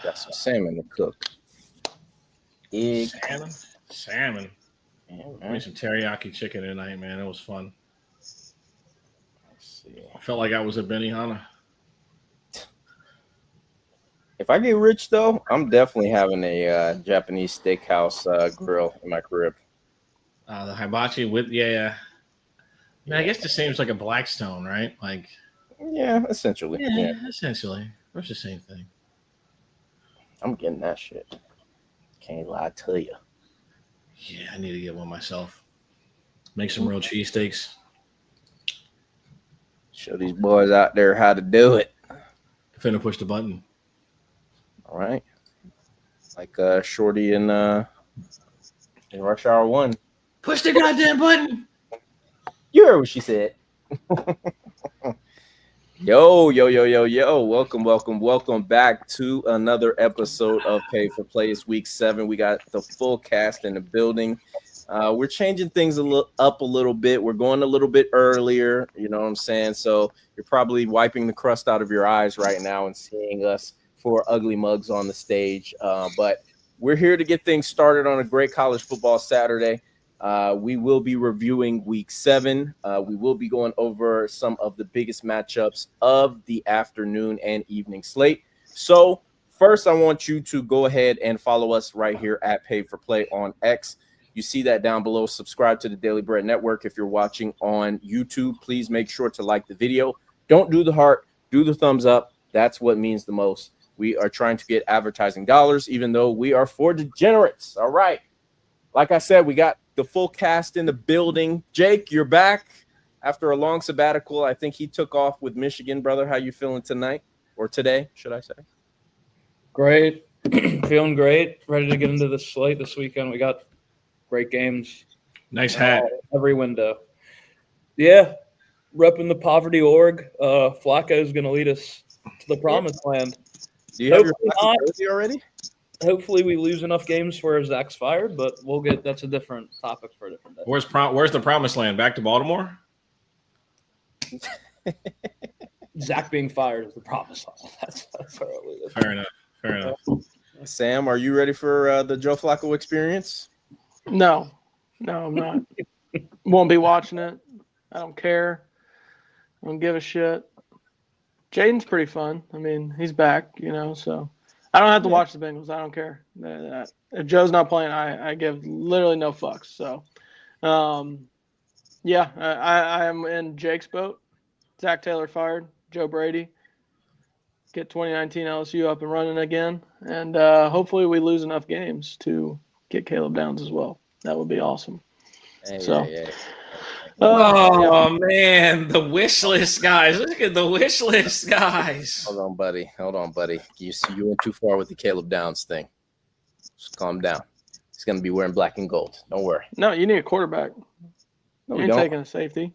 Got some salmon to cook. Egg. Salmon. Yeah, I made some teriyaki chicken tonight, man. It was fun. Let's see. I felt like I was a Benihana. If I get rich, though, I'm definitely having a Japanese steakhouse grill in my crib. The hibachi with yeah. Man, I Yeah, guess this seems like a Blackstone, right? Like, yeah, essentially. Yeah, essentially. It's the same thing. I'm getting that shit. Can't lie to you. Yeah, I need to get one myself. Make some real cheesesteaks. Show these boys out there how to do it. Finna push the button. All right. Like Shorty in Rush Hour 1. Push the goddamn button. You heard what she said. Yo. Welcome back to another episode of Pay for Play. It's week 7. We got the full cast in the building. We're changing things up a little bit. We're going a little bit earlier, you know what I'm saying? So you're probably wiping the crust out of your eyes right now and seeing us for ugly mugs on the stage. But we're here to get things started on a great college football Saturday. We will be reviewing week 7. We will be going over some of the biggest matchups of the afternoon and evening slate. So first, I want you to go ahead and follow us right here at Pay for Play on X. You see that down below. Subscribe to the Daily Bread Network. If you're watching on YouTube, please make sure to like the video. Don't do the heart, do the thumbs up. That's what means the most. We are trying to get advertising dollars, even though we are for degenerates. All right. Like I said, we got the full cast in the building. Jake, you're back after a long sabbatical. I think he took off with Michigan, brother. How you feeling tonight or today, should I say? Great. Feeling great. Ready to get into the slate this weekend. We got great games. Nice hat. Every window. Yeah. Repping the poverty org. Flacco is going to lead us to the promised land. Do you have your jersey already? Hopefully we lose enough games where Zach's fired, but that's a different topic for a different day. Where's the promised land? Back to Baltimore? Zach being fired is the promised land. That's where I'll leave it. Fair enough. Sam, are you ready for the Joe Flacco experience? No, I'm not. Won't be watching it. I don't care. I don't give a shit. Jaden's pretty fun. I mean, he's back, so I don't have to watch the Bengals. I don't care. If Joe's not playing, I give literally no fucks. So, I am in Jake's boat. Zach Taylor fired. Joe Brady. Get 2019 LSU up and running again. And hopefully we lose enough games to get Caleb Downs as well. That would be awesome. Man, the wish list guys. Look at the wish list guys. Hold on, buddy. You went too far with the Caleb Downs thing. Just calm down. He's going to be wearing black and gold. Don't worry. No, you need a quarterback. No, you ain't taking a safety.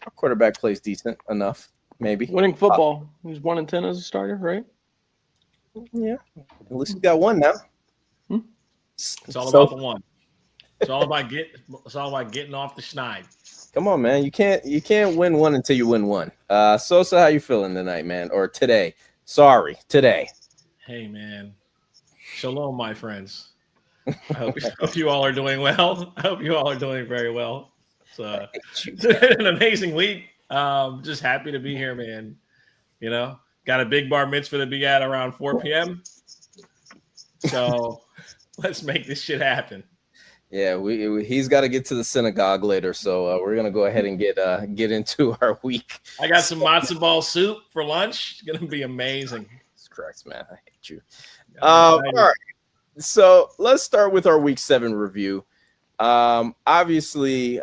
Our quarterback plays decent enough, maybe. Winning football. He's 1-10 as a starter, right? Yeah. At least we got one now. It's all about the one. It's all about getting off the schneid. Come on, man. You can't win one until you win one. Sosa, how you feeling tonight, man? Or today? Sorry, today. Hey, man. Shalom, my friends. I hope you all are doing well. I hope you all are doing very well. It's an amazing week. Just happy to be here, man. Got a big bar mitzvah to be at around 4 p.m. So let's make this shit happen. Yeah, he's got to get to the synagogue later, so we're gonna go ahead and get into our week. I got some matzo ball soup for lunch. It's gonna be amazing. Jesus Christ, man, I hate you. All right, so let's start with our week 7 review. Obviously,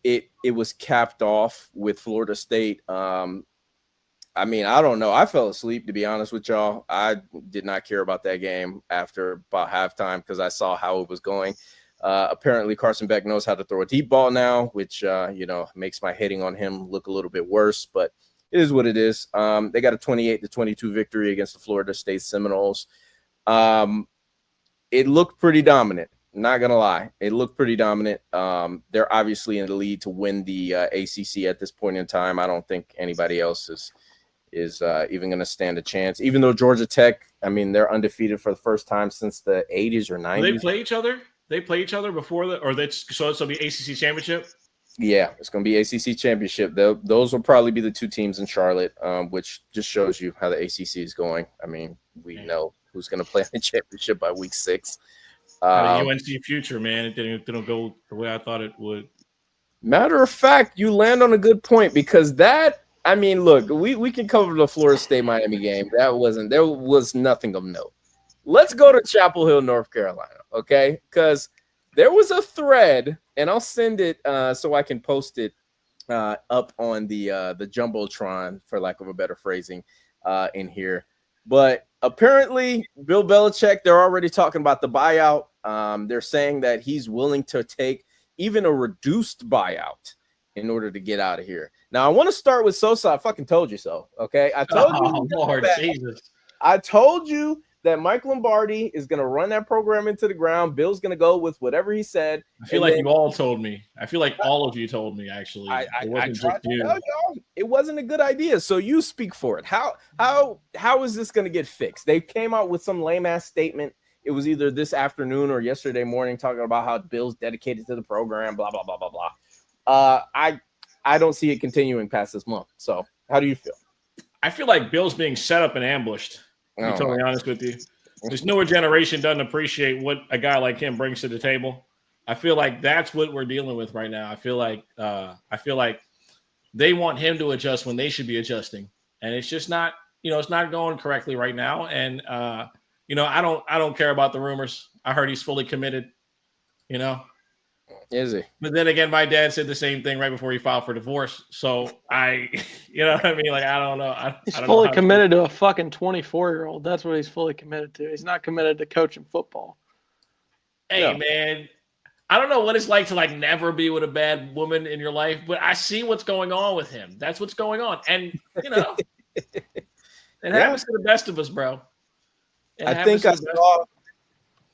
it was capped off with Florida State. I mean, I don't know. I fell asleep, to be honest with y'all. I did not care about that game after about halftime because I saw how it was going. Apparently, Carson Beck knows how to throw a deep ball now, which, makes my hating on him look a little bit worse. But it is what it is. They got a 28-22 victory against the Florida State Seminoles. It looked pretty dominant. Not going to lie. It looked pretty dominant. They're obviously in the lead to win the ACC at this point in time. I don't think anybody else is even going to stand a chance. Even though Georgia Tech, I mean, they're undefeated for the first time since the 80s or 90s. Do they play each other? They play each other before so it'll be ACC championship. Yeah, it's going to be ACC championship. Those will probably be the two teams in Charlotte, which just shows you how the ACC is going. I mean, we know who's going to play in the championship by week 6. The UNC future, man, it didn't go the way I thought it would. Matter of fact, you land on a good point because look, we can cover the Florida State Miami game. There was nothing of note. Let's go to Chapel Hill, North Carolina, okay? Because there was a thread, and I'll send it so I can post it up on the Jumbotron, for lack of a better phrasing, in here. But apparently, Bill Belichick, they're already talking about the buyout. They're saying that he's willing to take even a reduced buyout in order to get out of here. Now, I want to start with Sosa. I fucking told you so, okay? I told you. Lord Jesus. I told you that Mike Lombardi is going to run that program into the ground. Bill's going to go with whatever he said. I feel like you all told me. I feel like all of you told me, actually. I tried to tell y'all it wasn't a good idea. So you speak for it. How is this going to get fixed? They came out with some lame-ass statement. It was either this afternoon or yesterday morning talking about how Bill's dedicated to the program, blah, blah, blah, blah, blah. I don't see it continuing past this month. So how do you feel? I feel like Bill's being set up and ambushed. To be totally honest with you. This newer generation doesn't appreciate what a guy like him brings to the table. I feel like that's what we're dealing with right now. I feel like they want him to adjust when they should be adjusting. And it's just not, it's not going correctly right now. And I don't care about the rumors. I heard he's fully committed, Is he? But then again, my dad said the same thing right before he filed for divorce. So you know what I mean? Like, I don't know. He's fully committed to a fucking 24-year-old. That's what he's fully committed to. He's not committed to coaching football. Hey, man, I don't know what it's like to never be with a bad woman in your life, but I see what's going on with him. That's what's going on. And, it happens to the best of us, bro.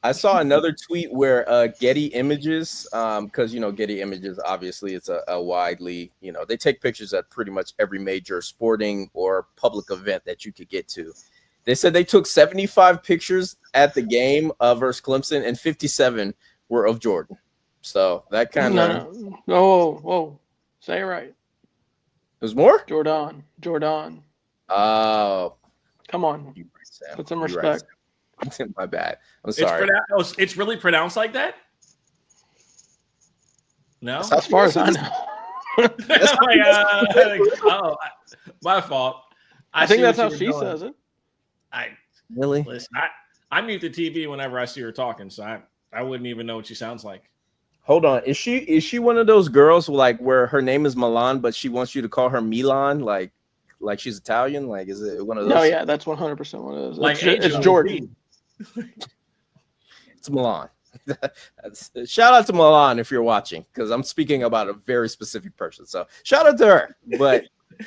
I saw another tweet where Getty Images, because Getty Images, obviously it's a widely, they take pictures at pretty much every major sporting or public event that you could get to. They said they took 75 pictures at the game versus Clemson, and 57 were of Jordan. So that kind of whoa, say it right. There's more? Jordan. Oh, come on, put some respect. My bad. I'm sorry. It's really pronounced like that? No? As far as I know. My fault. I think that's how she says it. Really? Listen, I mute the TV whenever I see her talking, so I wouldn't even know what she sounds like. Hold on. Is she one of those girls where her name is Milan, but she wants you to call her Milan, like she's Italian? Like, is it one of those? No, yeah, that's 100% what it is. It's Jordan. It's Milan. Shout out to Milan if you're watching, because I'm speaking about a very specific person. So shout out to her. But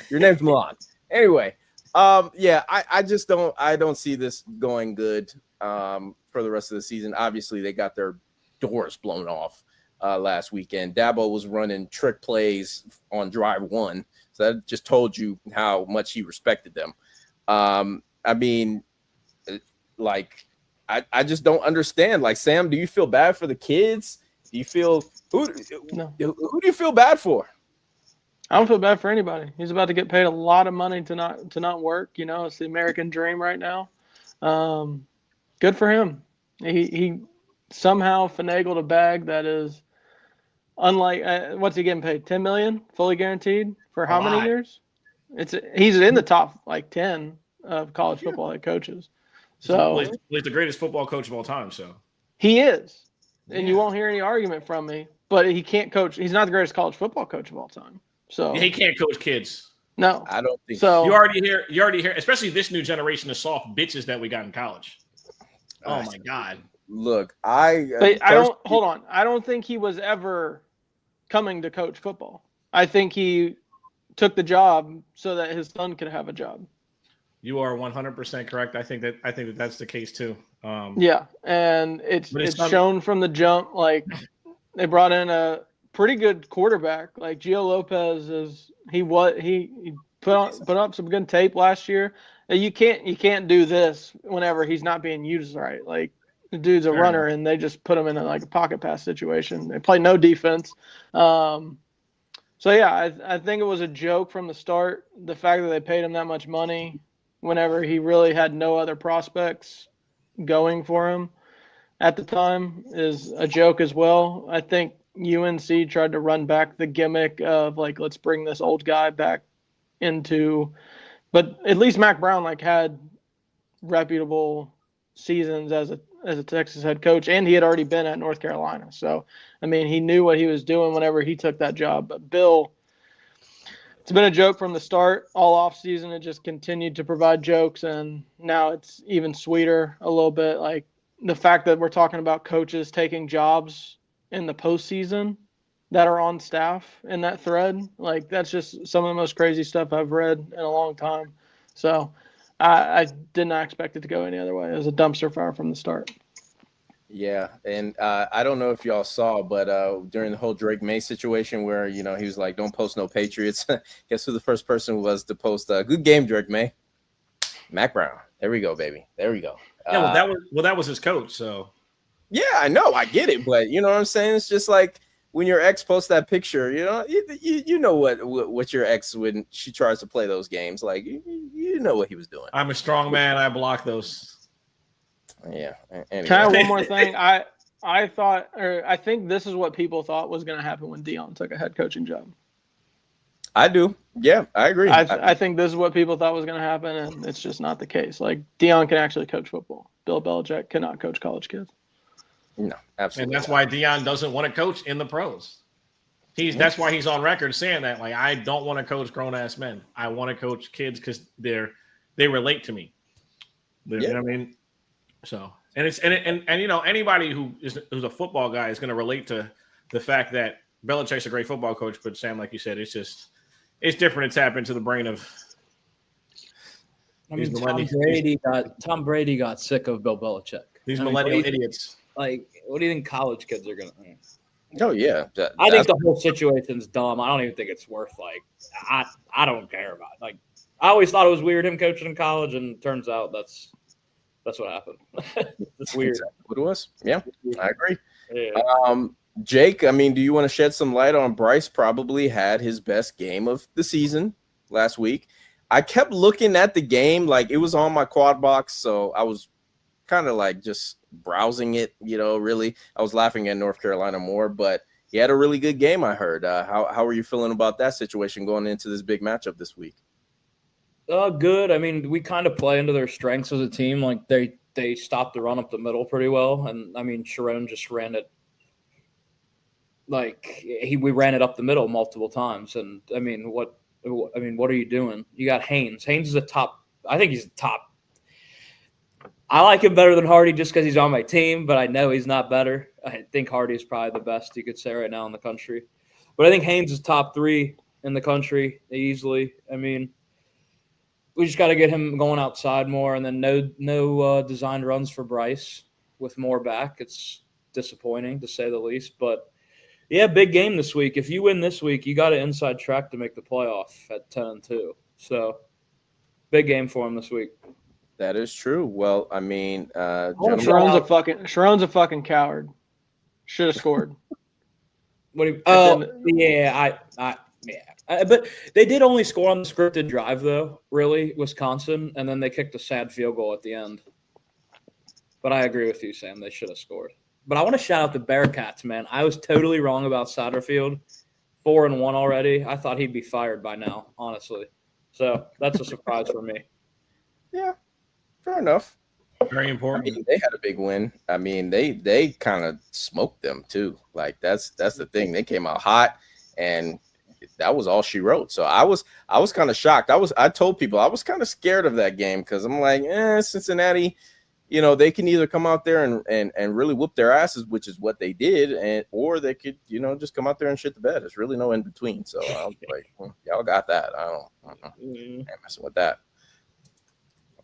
your name's Milan. Anyway, I just don't see this going good for the rest of the season. Obviously, they got their doors blown off last weekend. Dabo was running trick plays on drive 1, so that just told you how much he respected them. I just don't understand. Like, Sam, do you feel bad for the kids? Do you feel who do you feel bad for? I don't feel bad for anybody. He's about to get paid a lot of money to not work. It's the American dream right now. Good for him. He somehow finagled a bag that is unlike. What's he getting paid? $10 million, fully guaranteed for how many years? He's in the top 10 of college football head coaches. So he's the greatest football coach of all time. So he is, and you won't hear any argument from me. But he can't coach. He's not the greatest college football coach of all time. So he can't coach kids. No, I don't think so. You already hear, especially this new generation of soft bitches that we got in college. Oh my God! Look, I don't hold on. I don't think he was ever coming to coach football. I think he took the job so that his son could have a job. You are 100% correct. I think that's the case too. Yeah, and it's shown from the jump. Like, they brought in a pretty good quarterback. Like, Gio Lopez he put up some good tape last year. You can't do this whenever he's not being used right. Like the dude's a Fair runner, and they just put him in a pocket pass situation. They play no defense. So yeah, I think it was a joke from the start. The fact that they paid him that much money whenever he really had no other prospects going for him at the time is a joke as well. I think UNC tried to run back the gimmick of like, let's bring this old guy back into, but at least Mac Brown had reputable seasons as a Texas head coach, and he had already been at North Carolina. So, I mean, he knew what he was doing whenever he took that job. But Bill, it's been a joke from the start. All off season, it just continued to provide jokes, and now it's even sweeter a little bit. Like the fact that we're talking about coaches taking jobs in the postseason that are on staff in that thread, that's just some of the most crazy stuff I've read in a long time. So I did not expect it to go any other way. It was a dumpster fire from the start. Yeah, and I don't know if y'all saw, but during the whole Drake May situation where, he was like, don't post no Patriots, guess who the first person was to post good game, Drake May? Mac Brown. There we go, baby. There we go. Yeah, that was his coach, so. Yeah, I know. I get it, but you know what I'm saying? It's just like when your ex posts that picture, you know what your ex, when she tries to play those games, like you know what he was doing. I'm a strong man. I block those. Yeah. Anyway. Can I have one more thing? I think this is what people thought was going to happen when Deion took a head coaching job. I do. Yeah, I agree. I think this is what people thought was going to happen, and it's just not the case. Like Deion can actually coach football. Bill Belichick cannot coach college kids. No, absolutely. And that's why Deion doesn't want to coach in the pros. That's why he's on record saying that. Like, I don't want to coach grown ass men. I want to coach kids because they relate to me. You know what I mean? So and anybody who's a football guy is going to relate to the fact that Belichick's a great football coach, but Sam, like you said, it's different to tap into the brain of. I mean, Tom Brady got sick of Bill Belichick. These millennial idiots. Like, what do you think college kids are going to think? Oh, yeah. I think the whole situation's dumb. I don't even think it's worth, I don't care about it. Like, I always thought it was weird him coaching in college, and it turns out that's what happened. It's weird. Exactly what it was. Yeah, I agree. Yeah. Jake, I mean, do you want to shed some light on Bryce? Probably had his best game of the season last week. I kept looking at the game, like it was on my quad box, so I was kind of just browsing it, really. I was laughing at North Carolina more, but he had a really good game, I heard. How are you feeling about that situation going into this big matchup this week? Good. I mean, we kind of play into their strengths as a team. Like they stopped the run up the middle pretty well, and I mean, Sharon just ran it. We ran it up the middle multiple times, and I mean, what are you doing? You got Haynes. Haynes is I think he's a top. I like him better than Hardy just because he's on my team, but I know he's not better. I think Hardy is probably the best you could say right now in the country. But I think Haynes is top 3 in the country easily. I mean, we just got to get him going outside more, and then no designed runs for Bryce with more back. It's disappointing to say the least, but yeah, big game this week. If you win this week, you got an inside track to make the playoff at 10-2. So big game for him this week. That is true. Well, I mean, Sharon's a fucking coward. Should have scored. What do you? Yeah, but they did only score on the scripted drive, though. Really, Wisconsin, and then they kicked a sad field goal at the end. But I agree with you, Sam. They should have scored. But I want to shout out the Bearcats, man. I was totally wrong about Satterfield. 4-1 already. I thought he'd be fired by now, honestly. So that's a surprise for me. Yeah. Fair enough. Very important. I mean, they had a big win. I mean, they kind of smoked them too. Like that's the thing. They came out hot, and that was all she wrote. So I was kind of shocked. I told people I was kind of scared of that game because I'm like, Cincinnati, they can either come out there and really whoop their asses, which is what they did, or they could, just come out there and shit the bed. There's really no in between. So I was like, y'all got that. I ain't messing with that.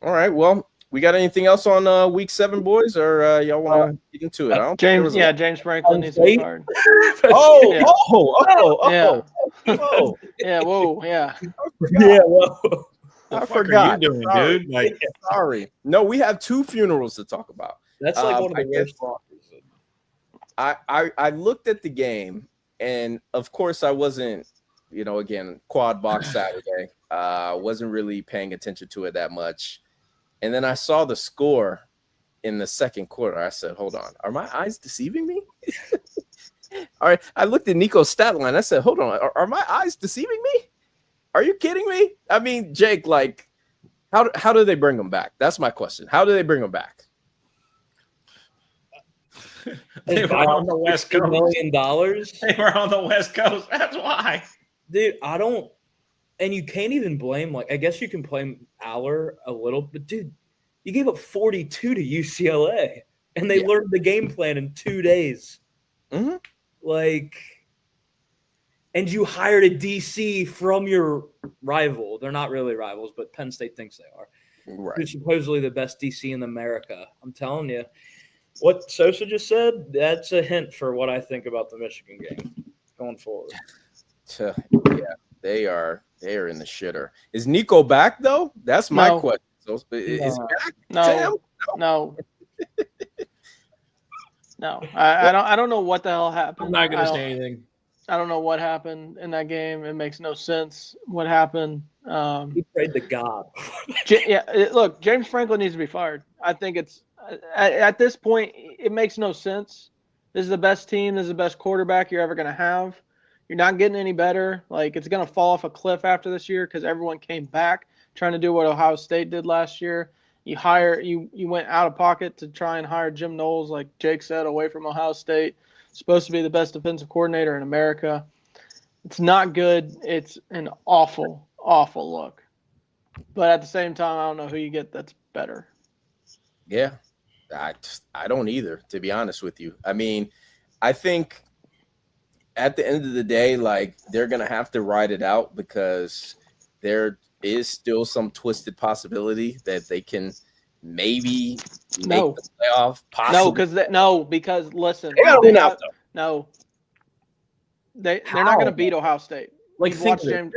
All right. Well, We got anything else on week 7, boys, or y'all want to get into it? I don't think there James, was James Franklin needs to be fired. Oh, Yeah. oh. Yeah, whoa, yeah. Well, I What forgot. are you doing, Sorry. dude? Like, Sorry. No, we have 2 funerals to talk about. that's like one of I the guess- worst losses. I looked at the game, and of course I wasn't, again, quad box Saturday. Wasn't really paying attention to it that much. And then I saw the score in the second quarter. I said, hold on, are my eyes deceiving me? All right. I looked at Nico's stat line. I said, hold on, are my eyes deceiving me? Are you kidding me? I mean, Jake, like, how do they bring them back? That's my question. How do they bring them back? they were on the West $1 Coast. million. They were on the West Coast. That's why. Dude, I don't, and you can't even blame, like, I guess you can blame Aller a little, but dude, you gave up 42 to UCLA, and they learned the game plan in 2 days. Mm-hmm. Like, and you hired a DC from your rival. They're not really rivals, but Penn State thinks they are. Right. Who's supposedly the best DC in America. I'm telling you, what Sosa just said, that's a hint for what I think about the Michigan game going forward. Yeah, they are in the shitter. Is Nico back though? That's my No. question. So, is he back? No, Sam? no. No, I don't know what the hell happened. I'm not going I to don't- say anything. I don't know what happened in that game. It makes no sense what happened. He prayed to God. Look, James Franklin needs to be fired. I think it's at this point it makes no sense. This is the best team. This is the best quarterback you're ever going to have. You're not getting any better. Like, it's going to fall off a cliff after this year because everyone came back trying to do what Ohio State did last year. You went out of pocket to try and hire Jim Knowles, like Jake said, away from Ohio State. Supposed to be the best defensive coordinator in America. It's not good. It's an awful, awful look. But at the same time, I don't know who you get that's better. Yeah, I don't either, to be honest with you. I mean, I think at the end of the day, like, they're gonna have to ride it out because there is still some twisted possibility that they can maybe make the playoff possible. Because listen, They gotta win out, though. no, they're not going to beat Ohio State. Like,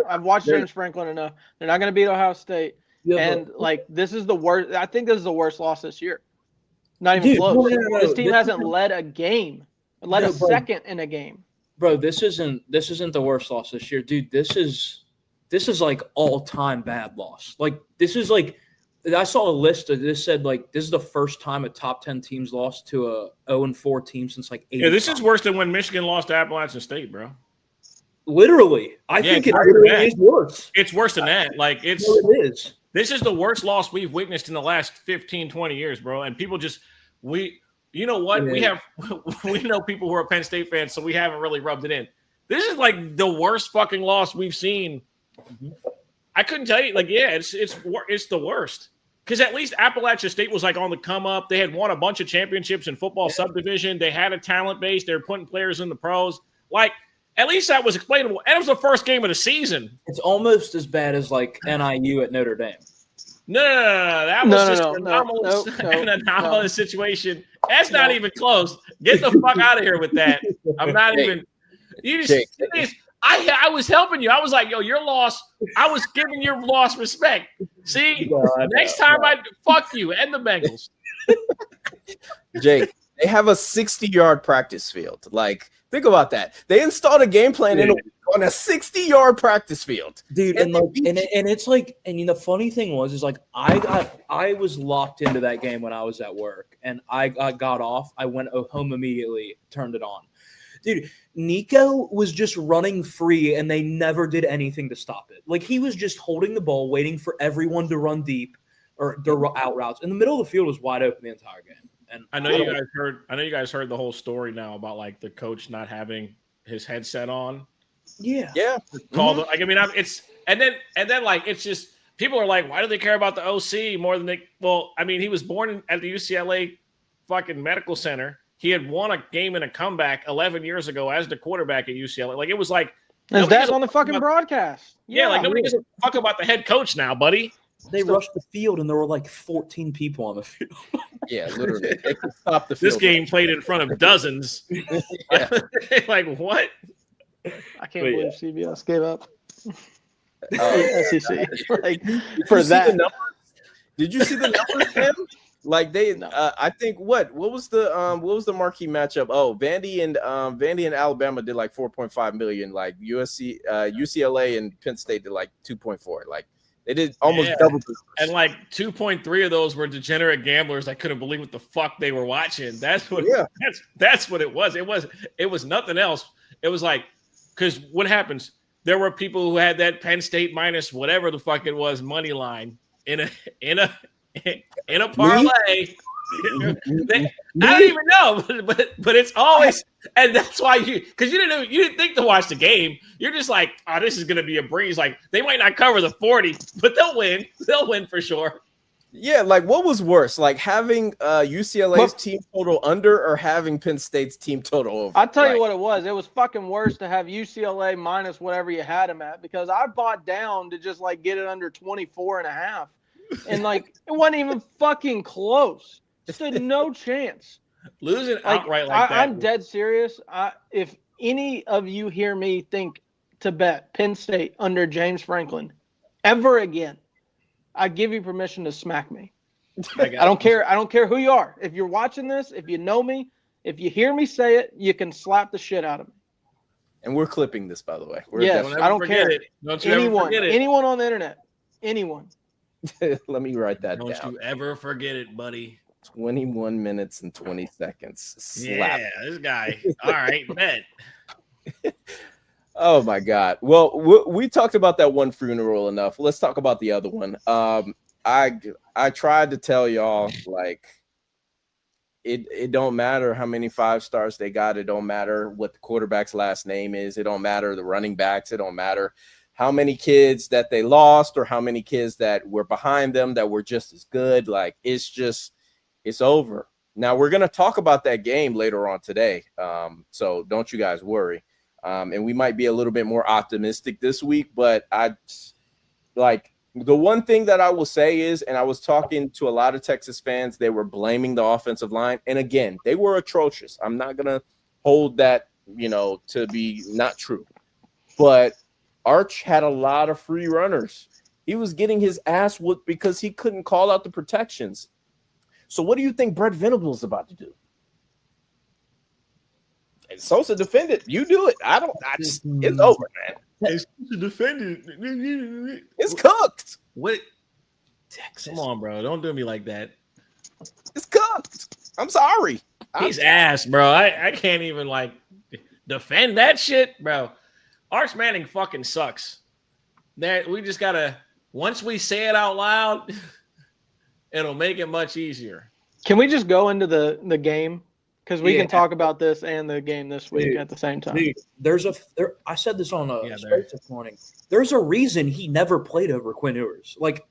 I've watched James Franklin enough. They're not going to beat Ohio State. And like, this is the worst. I think this is the worst loss this year. Not even close. This team hasn't led a game. Led a second in a game. Bro, this isn't the worst loss this year, dude. This is like all-time bad loss. Like, this is like, I saw a list of this said, like, this is the first time a top 10 team's lost to a 0-4 team since like 85. Yeah, this is worse than when Michigan lost to Appalachian State, bro. Literally, I think it literally is worse. It's worse than that. Like, It is. This is the worst loss we've witnessed in the last 15, 20 years, bro. And people just you know what? Yeah. We know people who are Penn State fans, so we haven't really rubbed it in. This is like the worst fucking loss we've seen. I couldn't tell you, like, yeah, it's the worst. Because at least Appalachian State was like on the come up. They had won a bunch of championships in football subdivision. They had a talent base. They were putting players in the pros. Like, at least that was explainable. And it was the first game of the season. It's almost as bad as like NIU at Notre Dame. No. That was an anomalous situation. That's not even close. Get the fuck out of here with that. I'm not even. You just. I was helping you. I was like, yo, your loss. I was giving your loss respect. See, next time I fuck you and the Bengals. Jake, they have a 60-yard practice field. Like, think about that. They installed a game plan on a 60-yard practice field, dude. And it's like, and the funny thing is like I was locked into that game when I was at work, and I got off. I went home immediately, turned it on. Dude, Nico was just running free, and they never did anything to stop it. Like, he was just holding the ball, waiting for everyone to run deep or out routes. In the middle of the field was wide open the entire game. And I know you guys heard the whole story now about like the coach not having his headset on. Yeah. And then like it's just people are like, why do they care about the OC more than they? Well, I mean, he was born at the UCLA fucking medical center. He had won a game in a comeback 11 years ago as the quarterback at UCLA. Like, it was like his dad's on the fucking broadcast. Yeah, like nobody gives a fuck about the head coach now, buddy. They rushed the field, and there were like 14 people on the field. Yeah, literally. They could stop the This field. game played in front of dozens. Yeah. Like what? I can't believe CBS gave up. Oh, SEC like Did for you see that. the numbers? Did you see the numbers, Tim? Like they, No. I think what was the marquee matchup? Oh, Vandy and Alabama did like 4.5 million. Like UCLA and Penn State did like 2.4. Like they did almost Yeah. double. And like 2.3 of those were degenerate gamblers that couldn't believe what the fuck they were watching. That's what. Yeah. That's what it was. It was nothing else. It was like, because what happens? There were people who had that Penn State minus whatever the fuck it was money line in a parlay. I don't even know, but it's always, and that's why because you didn't think to watch the game. You're just like, oh, this is gonna be a breeze. Like they might not cover the 40, but they'll win. They'll win for sure. Yeah, like what was worse, like having UCLA's team total under or having Penn State's team total over? I'll tell Like, you what it was. It was fucking worse to have UCLA minus whatever you had them at, because I bought down to just like get it under 24.5. And like it wasn't even fucking close. Stood no chance. Losing Like, outright like that. I'm dead serious. If any of you hear me think to bet Penn State under James Franklin ever again, I give you permission to smack me. I don't care. I don't care who you are. If you're watching this, if you know me, if you hear me say it, you can slap the shit out of me. and we're clipping this, by the way. We're Yes, Don't I ever don't forget care. it. Don't you ever Anyone, forget it. anyone on the internet, anyone. Let me write that Don't down. you ever forget it, buddy. 21 minutes and 20 seconds. Slap. Yeah, this guy. All right, bet. Oh my God. Well, we talked about that one funeral enough. Let's talk about the other one. I tried to tell y'all, like, it don't matter how many 5 stars they got. It don't matter what the quarterback's last name is. It don't matter the running backs. It don't matter how many kids that they lost or how many kids that were behind them that were just as good. Like, it's over. Now we're gonna talk about that game later on today. So don't you guys worry. And we might be a little bit more optimistic this week, but the one thing that I will say is, and I was talking to a lot of Texas fans, they were blaming the offensive line. And again, they were atrocious. I'm not going to hold that, to be not true. But Arch had a lot of free runners. He was getting his ass whooped because he couldn't call out the protections. So what do you think Brett Venables about to do? Sosa defended. You do it. It's over, man. It's defended. It's cooked. What? Texas. Come on, bro. Don't do me like that. It's cooked. I'm sorry. He's ass, bro. I can't even defend that shit, bro. Arch Manning fucking sucks. That we just gotta, once we say it out loud, it'll make it much easier. Can we just go into the game? Because we Yeah. can talk about this and the game this week at the same time. Dude, I said this on Yeah, space this morning. There's a reason he never played over Quinn Ewers. Like,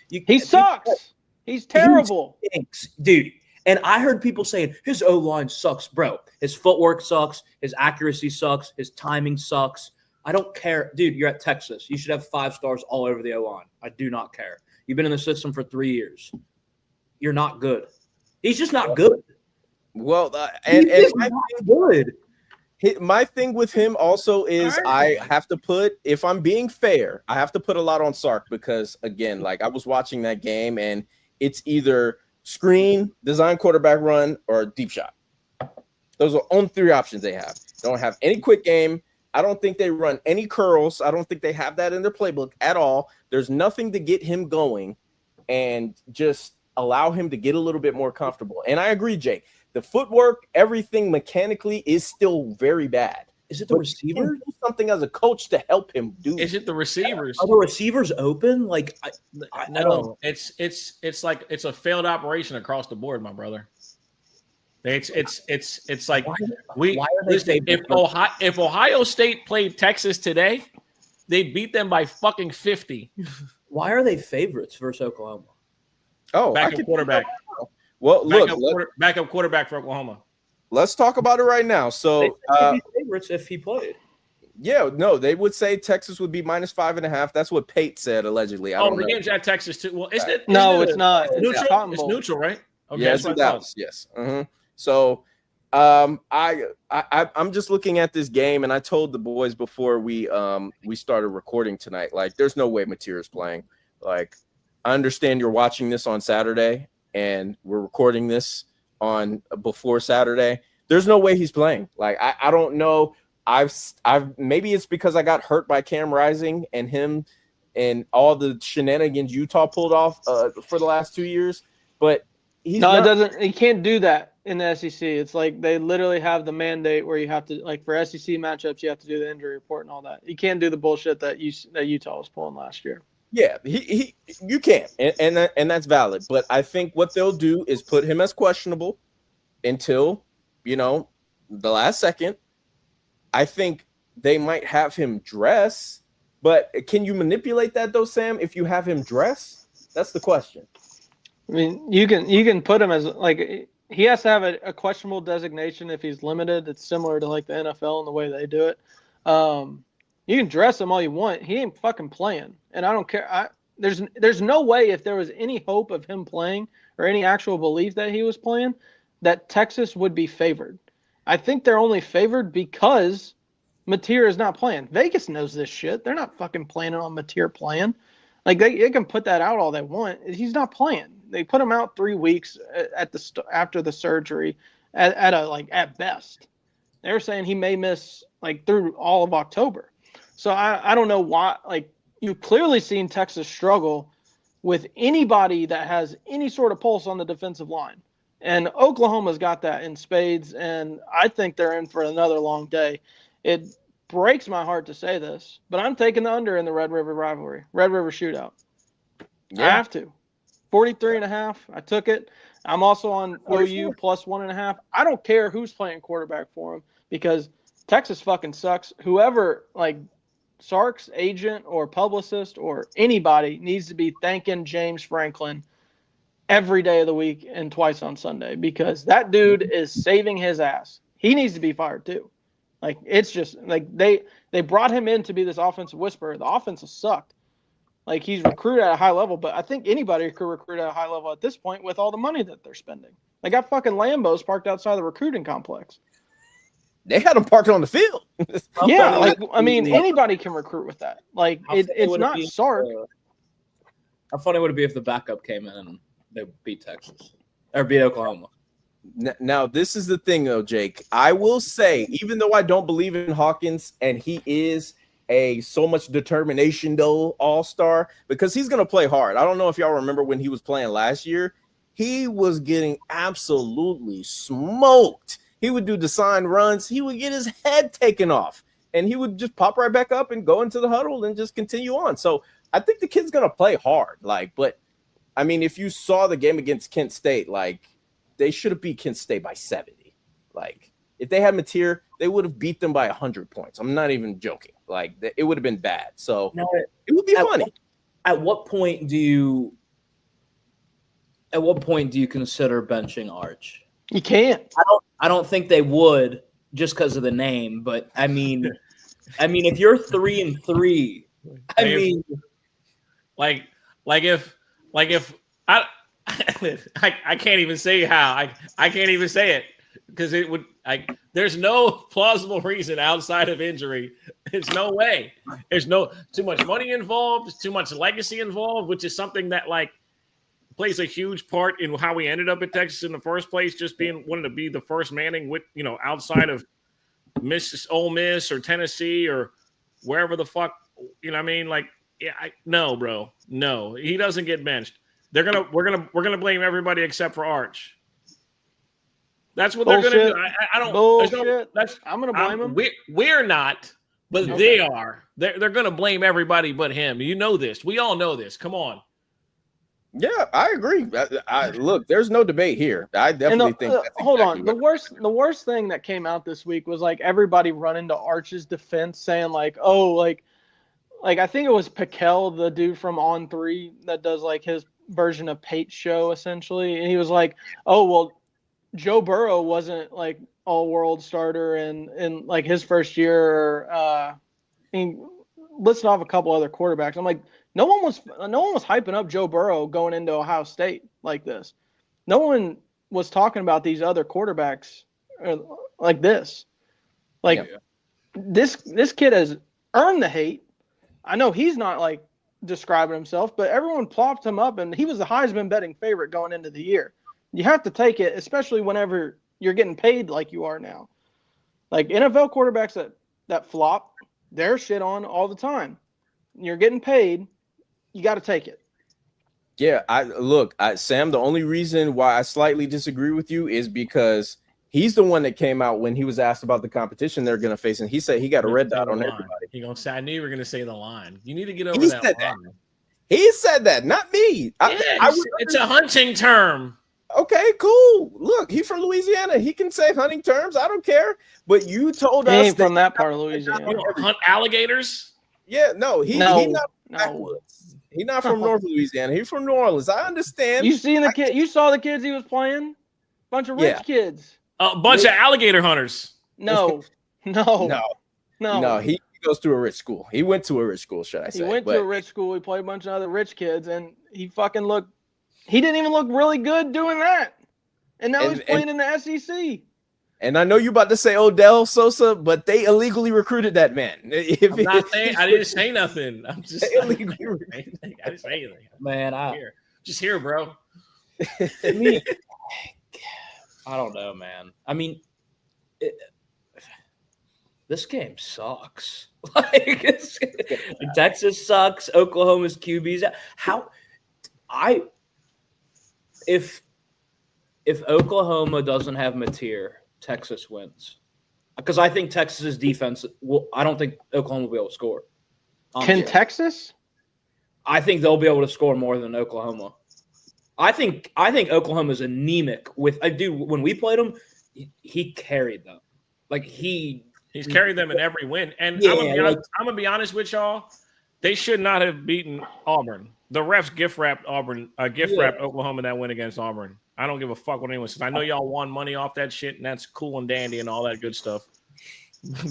He sucks. He's terrible. He stinks, dude. And I heard people saying his O-line sucks, bro. His footwork sucks. His accuracy sucks. His timing sucks. I don't care. Dude, you're at Texas. You should have 5 stars all over the O-line. I do not care. You've been in the system for 3 years. You're not good. He's just not good. Well, He's just not good. my thing with him also is I have to put, if I'm being fair, I have to put a lot on Sark because, again, like I was watching that game and it's either screen, design quarterback run, or deep shot. Those are only 3 options they have. They don't have any quick game. I don't think they run any curls. I don't think they have that in their playbook at all. There's nothing to get him going and just allow him to get a little bit more comfortable. And I agree, Jake. The footwork, everything mechanically is still very bad. Is it the receiver? Do something as a coach to help him do. Is it the receivers? Are the receivers open? Like, I No, don't. it's like it's a failed operation across the board, my brother. It's like Why are they listen, if Ohio State played Texas today, they'd beat them by fucking 50. Why are they favorites versus Oklahoma? Oh, Backup quarterback. Well, look, Backup quarterback for Oklahoma. let's talk about it right now. So, They'd be favorites if he played. Yeah, no, they would say Texas would be -5.5. That's what Pate said allegedly. I don't the know. game's at Texas too. Well, isn't it? No, Isn't it it's not. It's neutral. Cotton It's Bowl. neutral, right? Okay, Yeah, that's it's in what I thought. Dallas. Yes. So, I'm just looking at this game, and I told the boys before we started recording tonight, like, there's no way Mateer's playing. Like, I understand you're watching this on Saturday, and we're recording this on before Saturday. There's no way he's playing. Like, I don't know. I've maybe it's because I got hurt by Cam Rising and him and all the shenanigans Utah pulled off for the last 2 years, but he's No, not. it doesn't. You can't do that in the SEC. It's like they literally have the mandate where you have to, like, for SEC matchups, you have to do the injury report and all that. You can't do the bullshit that Utah was pulling last year. Yeah, you can, and that's valid. But I think what they'll do is put him as questionable until, the last second. I think they might have him dress, but can you manipulate that though, Sam? If you have him dress, that's the question. I mean, you can put him as, like, he has to have a questionable designation if he's limited. It's similar to, like, the NFL and the way they do it. You can dress him all you want. He ain't fucking playing, and I don't care. There's no way, if there was any hope of him playing or any actual belief that he was playing, that Texas would be favored. I think they're only favored because Mateer is not playing. Vegas knows this shit. They're not fucking planning on Mateer playing. Like, they can put that out all they want. He's not playing. They put him out 3 weeks after the surgery at best. They're saying he may miss, like, through all of October. So I don't know why. Like, you've clearly seen Texas struggle with anybody that has any sort of pulse on the defensive line. And Oklahoma's got that in spades, and I think they're in for another long day. It breaks my heart to say this, but I'm taking the under in the Red River rivalry, Red River shootout. Yeah. I have to. 43.5. I took it. I'm also on OU plus 1.5. I don't care who's playing quarterback for them because Texas fucking sucks. Whoever, like, Sark's agent or publicist or anybody needs to be thanking James Franklin every day of the week and twice on Sunday, because that dude is saving his ass. He needs to be fired too. Like, it's just like they brought him in to be this offensive whisperer. The offense has sucked. Like, he's recruited at a high level, but I think anybody could recruit at a high level at this point with all the money that they're spending. They got fucking Lambos parked outside the recruiting complex. They had him parked on the field. Yeah, like, I mean, anybody can recruit with that. Like, it's not Sark. How funny would it be if the backup came in and they beat Texas or beat Oklahoma? Now, this is the thing, though, Jake. I will say, even though I don't believe in Hawkins, and he is a so much determination, though, all-star, because he's going to play hard. I don't know if y'all remember when he was playing last year. He was getting absolutely smoked. He would do design runs. He would get his head taken off, and he would just pop right back up and go into the huddle and just continue on. So I think the kid's going to play hard. But, I mean, if you saw the game against Kent State, like, they should have beat Kent State by 70. Like, if they had Mateer, they would have beat them by 100 points. I'm not even joking. Like, it would have been bad. So now, it would be funny. At what point do you consider benching Arch? You can't. I don't think they would, just because of the name. But I mean, if you're 3-3, if I can't even say how I can't even say it because it would. There's no plausible reason outside of injury. There's no way. There's too much money involved, too much legacy involved, which is something that, like, plays a huge part in how we ended up at Texas in the first place, just wanting to be the first Manning with, outside of Ole Miss or Tennessee or wherever the fuck, you know what I mean? Like, no, bro. No, he doesn't get benched. We're gonna blame everybody except for Arch. That's what they're gonna do. I don't. Bullshit. I'm gonna blame him. We're not, but they are. They're gonna blame everybody but him. You know this. We all know this. Come on. Yeah, I agree. Look, there's no debate here. I definitely think. That's hold exactly on. The worst thing that came out this week was, like, everybody running to Arch's defense, saying, like, oh, like I think it was Piquel, the dude from On 3 that does, like, his version of Pate's show essentially, and he was like, oh, well, Joe Burrow wasn't, like, all-world starter in like his first year, or mean, listed off a couple other quarterbacks. I'm like, no one was hyping up Joe Burrow going into Ohio State like this. No one was talking about these other quarterbacks like this. Like this kid has earned the hate. I know he's not like describing himself, but everyone plopped him up, and he was the Heisman betting favorite going into the year. You have to take it, especially whenever you're getting paid like you are now. Like NFL quarterbacks that flop, they're shit on all the time. You're getting paid, you got to take it. Yeah, Sam, the only reason why I slightly disagree with you is because he's the one that came out when he was asked about the competition they're going to face, and he said he got a red dot on everybody. He gonna say, I knew you were going to say the line. You need to get over He that said line. that. He said that, not me. It's a hunting term. Okay, cool. Look, he's from Louisiana. He can say hunting terms. I don't care. But you told He us ain't from that part of Louisiana. You don't hunt alligators? Yeah, no, he's not backwoods. He's not from North Louisiana. He's from New Orleans. I understand. You saw the kids he was playing? Bunch of rich kids. A bunch of alligator hunters. No. He goes to a rich school. He went to a rich school, should I say. He went to a rich school. He played a bunch of other rich kids, and he didn't even look really good doing that. And now he's playing in the SEC. And I know you're about to say Odell Sosa, but they illegally recruited that man. I didn't say nothing. I didn't say anything. Man, just here, bro. I don't know, man. I mean, this game sucks. Texas sucks. Oklahoma's QBs. If Oklahoma doesn't have Mateer, Texas wins. Because I think Texas's defense I don't think Oklahoma will be able to score. Can Texas? I think they'll be able to score more than Oklahoma. I think Oklahoma's anemic with when we played him, he carried them. Like he's carried them in every win. And I'm gonna be honest with y'all, they should not have beaten Auburn. The refs gift wrapped Oklahoma that win against Auburn. I don't give a fuck what anyone says. I know y'all won money off that shit, and that's cool and dandy and all that good stuff.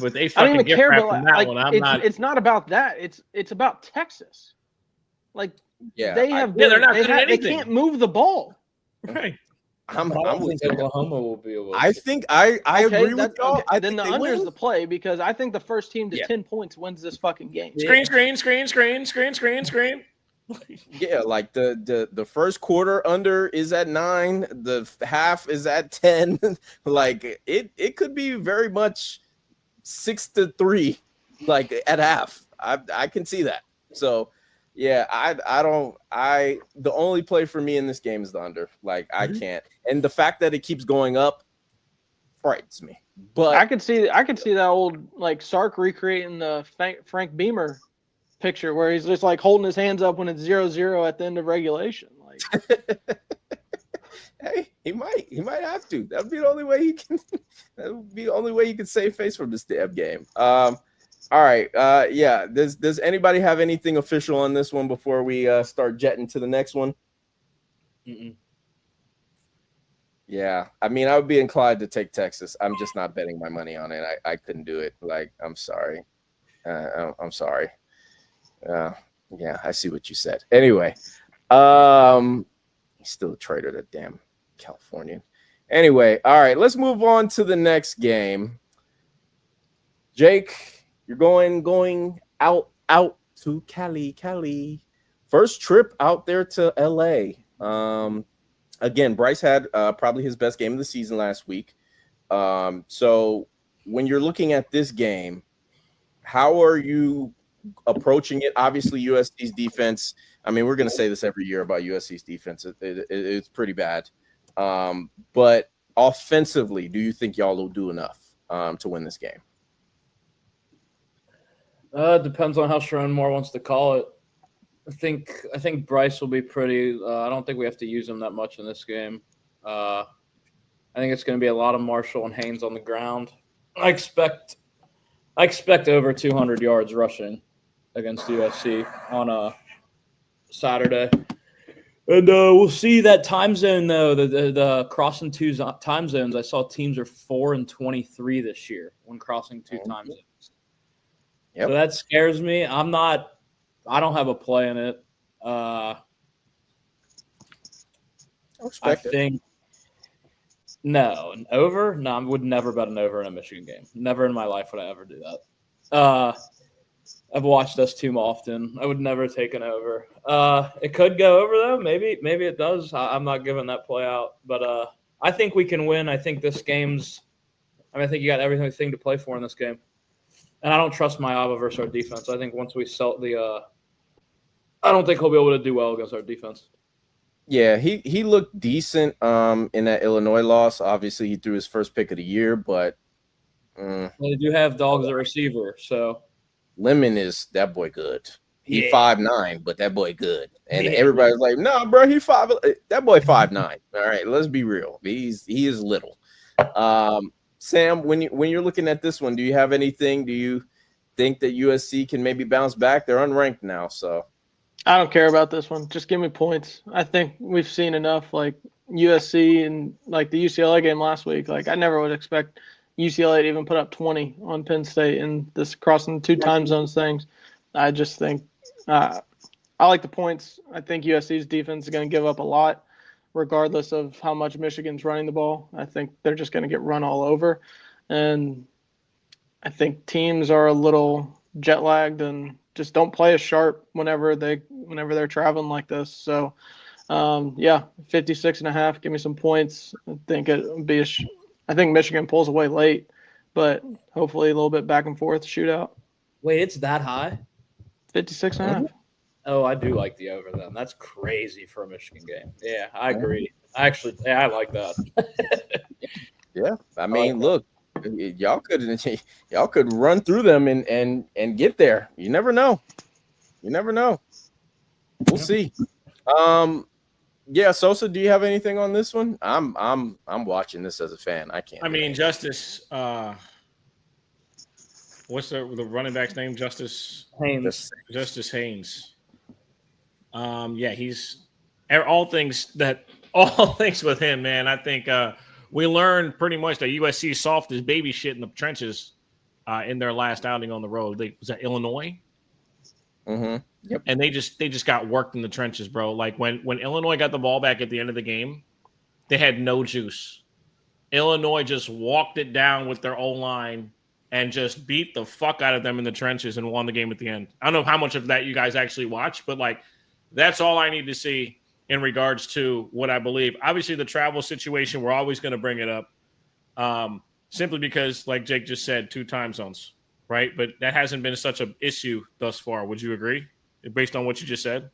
But they fucking gift wrapped from that one. It's not about that. It's about Texas. Like they can't move the ball. Right. I think Oklahoma will be able to. I think I agree with y'all. Okay. Then the under is the play because I think the first team to 10 points wins this fucking game. Screen. Yeah, like the first quarter under is at 9, the half is at 10. Like it could be very much 6-3, like at half. I can see that. So yeah, the only play for me in this game is the under. Like I can't, and the fact that it keeps going up frightens me. But I could see that old like Sark recreating the Frank Beamer picture where he's just like holding his hands up when it's 0-0 at the end of regulation. Like, hey, he might have to. That'd be the only way he can. That would be the only way he can save face from this damn game. All right. Yeah. Does anybody have anything official on this one before we start jetting to the next one? Mm-mm. Yeah. I mean, I would be inclined to take Texas. I'm just not betting my money on it. I couldn't do it. Like, I'm sorry. I'm sorry. Yeah, I see what you said. Anyway, he's still a traitor, that damn Californian. Anyway, all right, let's move on to the next game. Jake, you're going out to Cali. First trip out there to LA. Again, Bryce had probably his best game of the season last week. So when you're looking at this game, how are you approaching it? Obviously, USC's defense. I mean, we're going to say this every year about USC's defense. It's pretty bad. But offensively, do you think y'all will do enough to win this game? Depends on how Sharon Moore wants to call it. I think Bryce will be pretty. I don't think we have to use him that much in this game. I think it's going to be a lot of Marshall and Haynes on the ground. I expect over 200 yards rushing against USC on a Saturday. And we'll see that time zone, though, the crossing two time zones. I saw teams are 4-23 this year when crossing two time zones. Yep. So that scares me. I don't have a play in it. I respect it. think no, an over. No, I would never bet an over in a Michigan game. Never in my life would I ever do that. I've watched us too often. I would never take an over. It could go over though. Maybe it does. I'm not giving that play out, but I think we can win. I think this game's. I think you got everything to play for in this game, and I don't trust Mayava versus our defense. I think once we sell I don't think he'll be able to do well against our defense. Yeah, he looked decent in that Illinois loss. Obviously, he threw his first pick of the year, but They do have dogs at receiver, so Lemon is that boy good. He 5'9", but that boy good. And Yeah. everybody's like, "No, bro, he 5." That boy 5'9". All right, let's be real. He is little. Sam, when you're looking at this one, do you have anything? Do you think that USC can maybe bounce back? They're unranked now, so I don't care about this one. Just give me points. I think we've seen enough, like USC and like the UCLA game last week. Like I never would expect UCLA to even put up 20 on Penn State and this crossing two time zones things. I just think I like the points. I think USC's defense is going to give up a lot, regardless of how much Michigan's running the ball. I think they're just going to get run all over, and I think teams are a little jet lagged and just don't play as sharp whenever they're traveling like this. So, 56.5. Give me some points. I think it would be I think Michigan pulls away late, but hopefully a little bit back and forth shootout. wait, it's that high? 56.5. Oh, I do like the over then. That's crazy for a Michigan game. Yeah, I agree. I like that. yeah. I mean, look, y'all could run through them and get there. You never know. We'll see. Yeah, Sosa, do you have anything on this one? I'm watching this as a fan. I can't. I mean, Justice. What's the running back's name? Justice Haynes. Justice Haynes. Yeah, he's all things with him, man. I think we learned pretty much that USC soft as baby shit in the trenches in their last outing on the road. Was that Illinois? Mm-hmm. Yep. And they just got worked in the trenches, bro. Like when Illinois got the ball back at the end of the game, they had no juice. Illinois just walked it down with their O-line and just beat the fuck out of them in the trenches and won the game at the end. I don't know how much of that you guys actually watched, but like that's all I need to see in regards to what I believe. Obviously, the travel situation, we're always going to bring it up simply because, like Jake just said, 2 time zones, right? But that hasn't been such an issue thus far. Would you agree? Based on what you just said?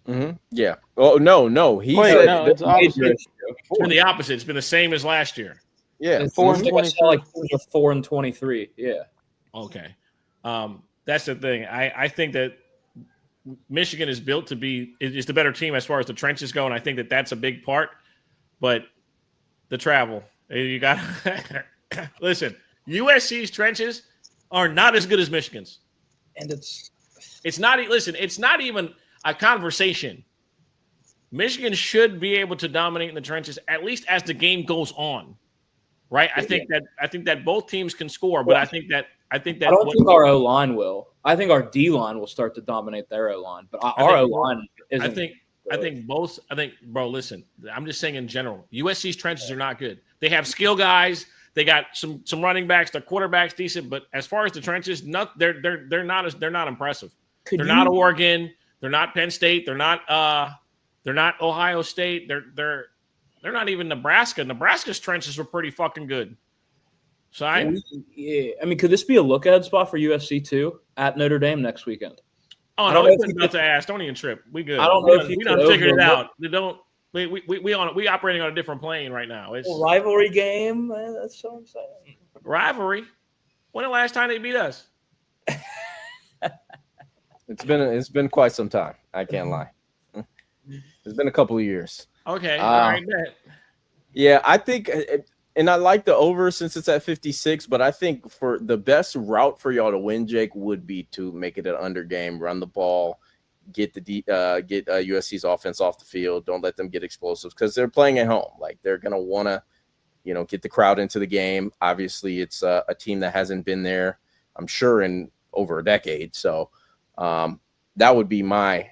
Mm-hmm. Yeah. Oh, no. He Wait, said no, it's opposite. It's been the opposite. It's been the same as last year. Yeah. 4 and 23. Like 4 and 23. Yeah. Okay. That's the thing. I think that Michigan is built to be is the better team as far as the trenches go, and I think that that's a big part. But the travel, you got listen. USC's trenches are not as good as Michigan's, And it's not. Listen, it's not even a conversation. Michigan should be able to dominate in the trenches at least as the game goes on, right? I think that both teams can score, but I think that I think our O line will. I think our D line will start to dominate their O line, but our O line isn't. I think both. I think, bro. Listen, I'm just saying in general, USC's trenches are not good. They have skill guys. They got some running backs. Their quarterback's decent, but as far as the trenches, they're not impressive. They're not Oregon. They're not Penn State. They're not Ohio State. They're not even Nebraska. Nebraska's trenches were pretty fucking good. So I mean, could this be a look-ahead spot for USC too at Notre Dame next weekend? Oh no, it's about to ask. Don't even trip. We good. I don't know if we don't figure it out. We operating on a different plane right now. It's a rivalry game. That's so exciting. Rivalry. When the last time they beat us? It's been quite some time. I can't lie. It's been a couple of years. Okay. All right. Bet. Yeah, I think, and I like the over since it's at 56, but I think for the best route for y'all to win, Jake, would be to make it an under game, run the ball, get USC's offense off the field. Don't let them get explosives because they're playing at home. Like they're gonna want to, get the crowd into the game. Obviously, it's a team that hasn't been there, I'm sure, in over a decade. So that would be my,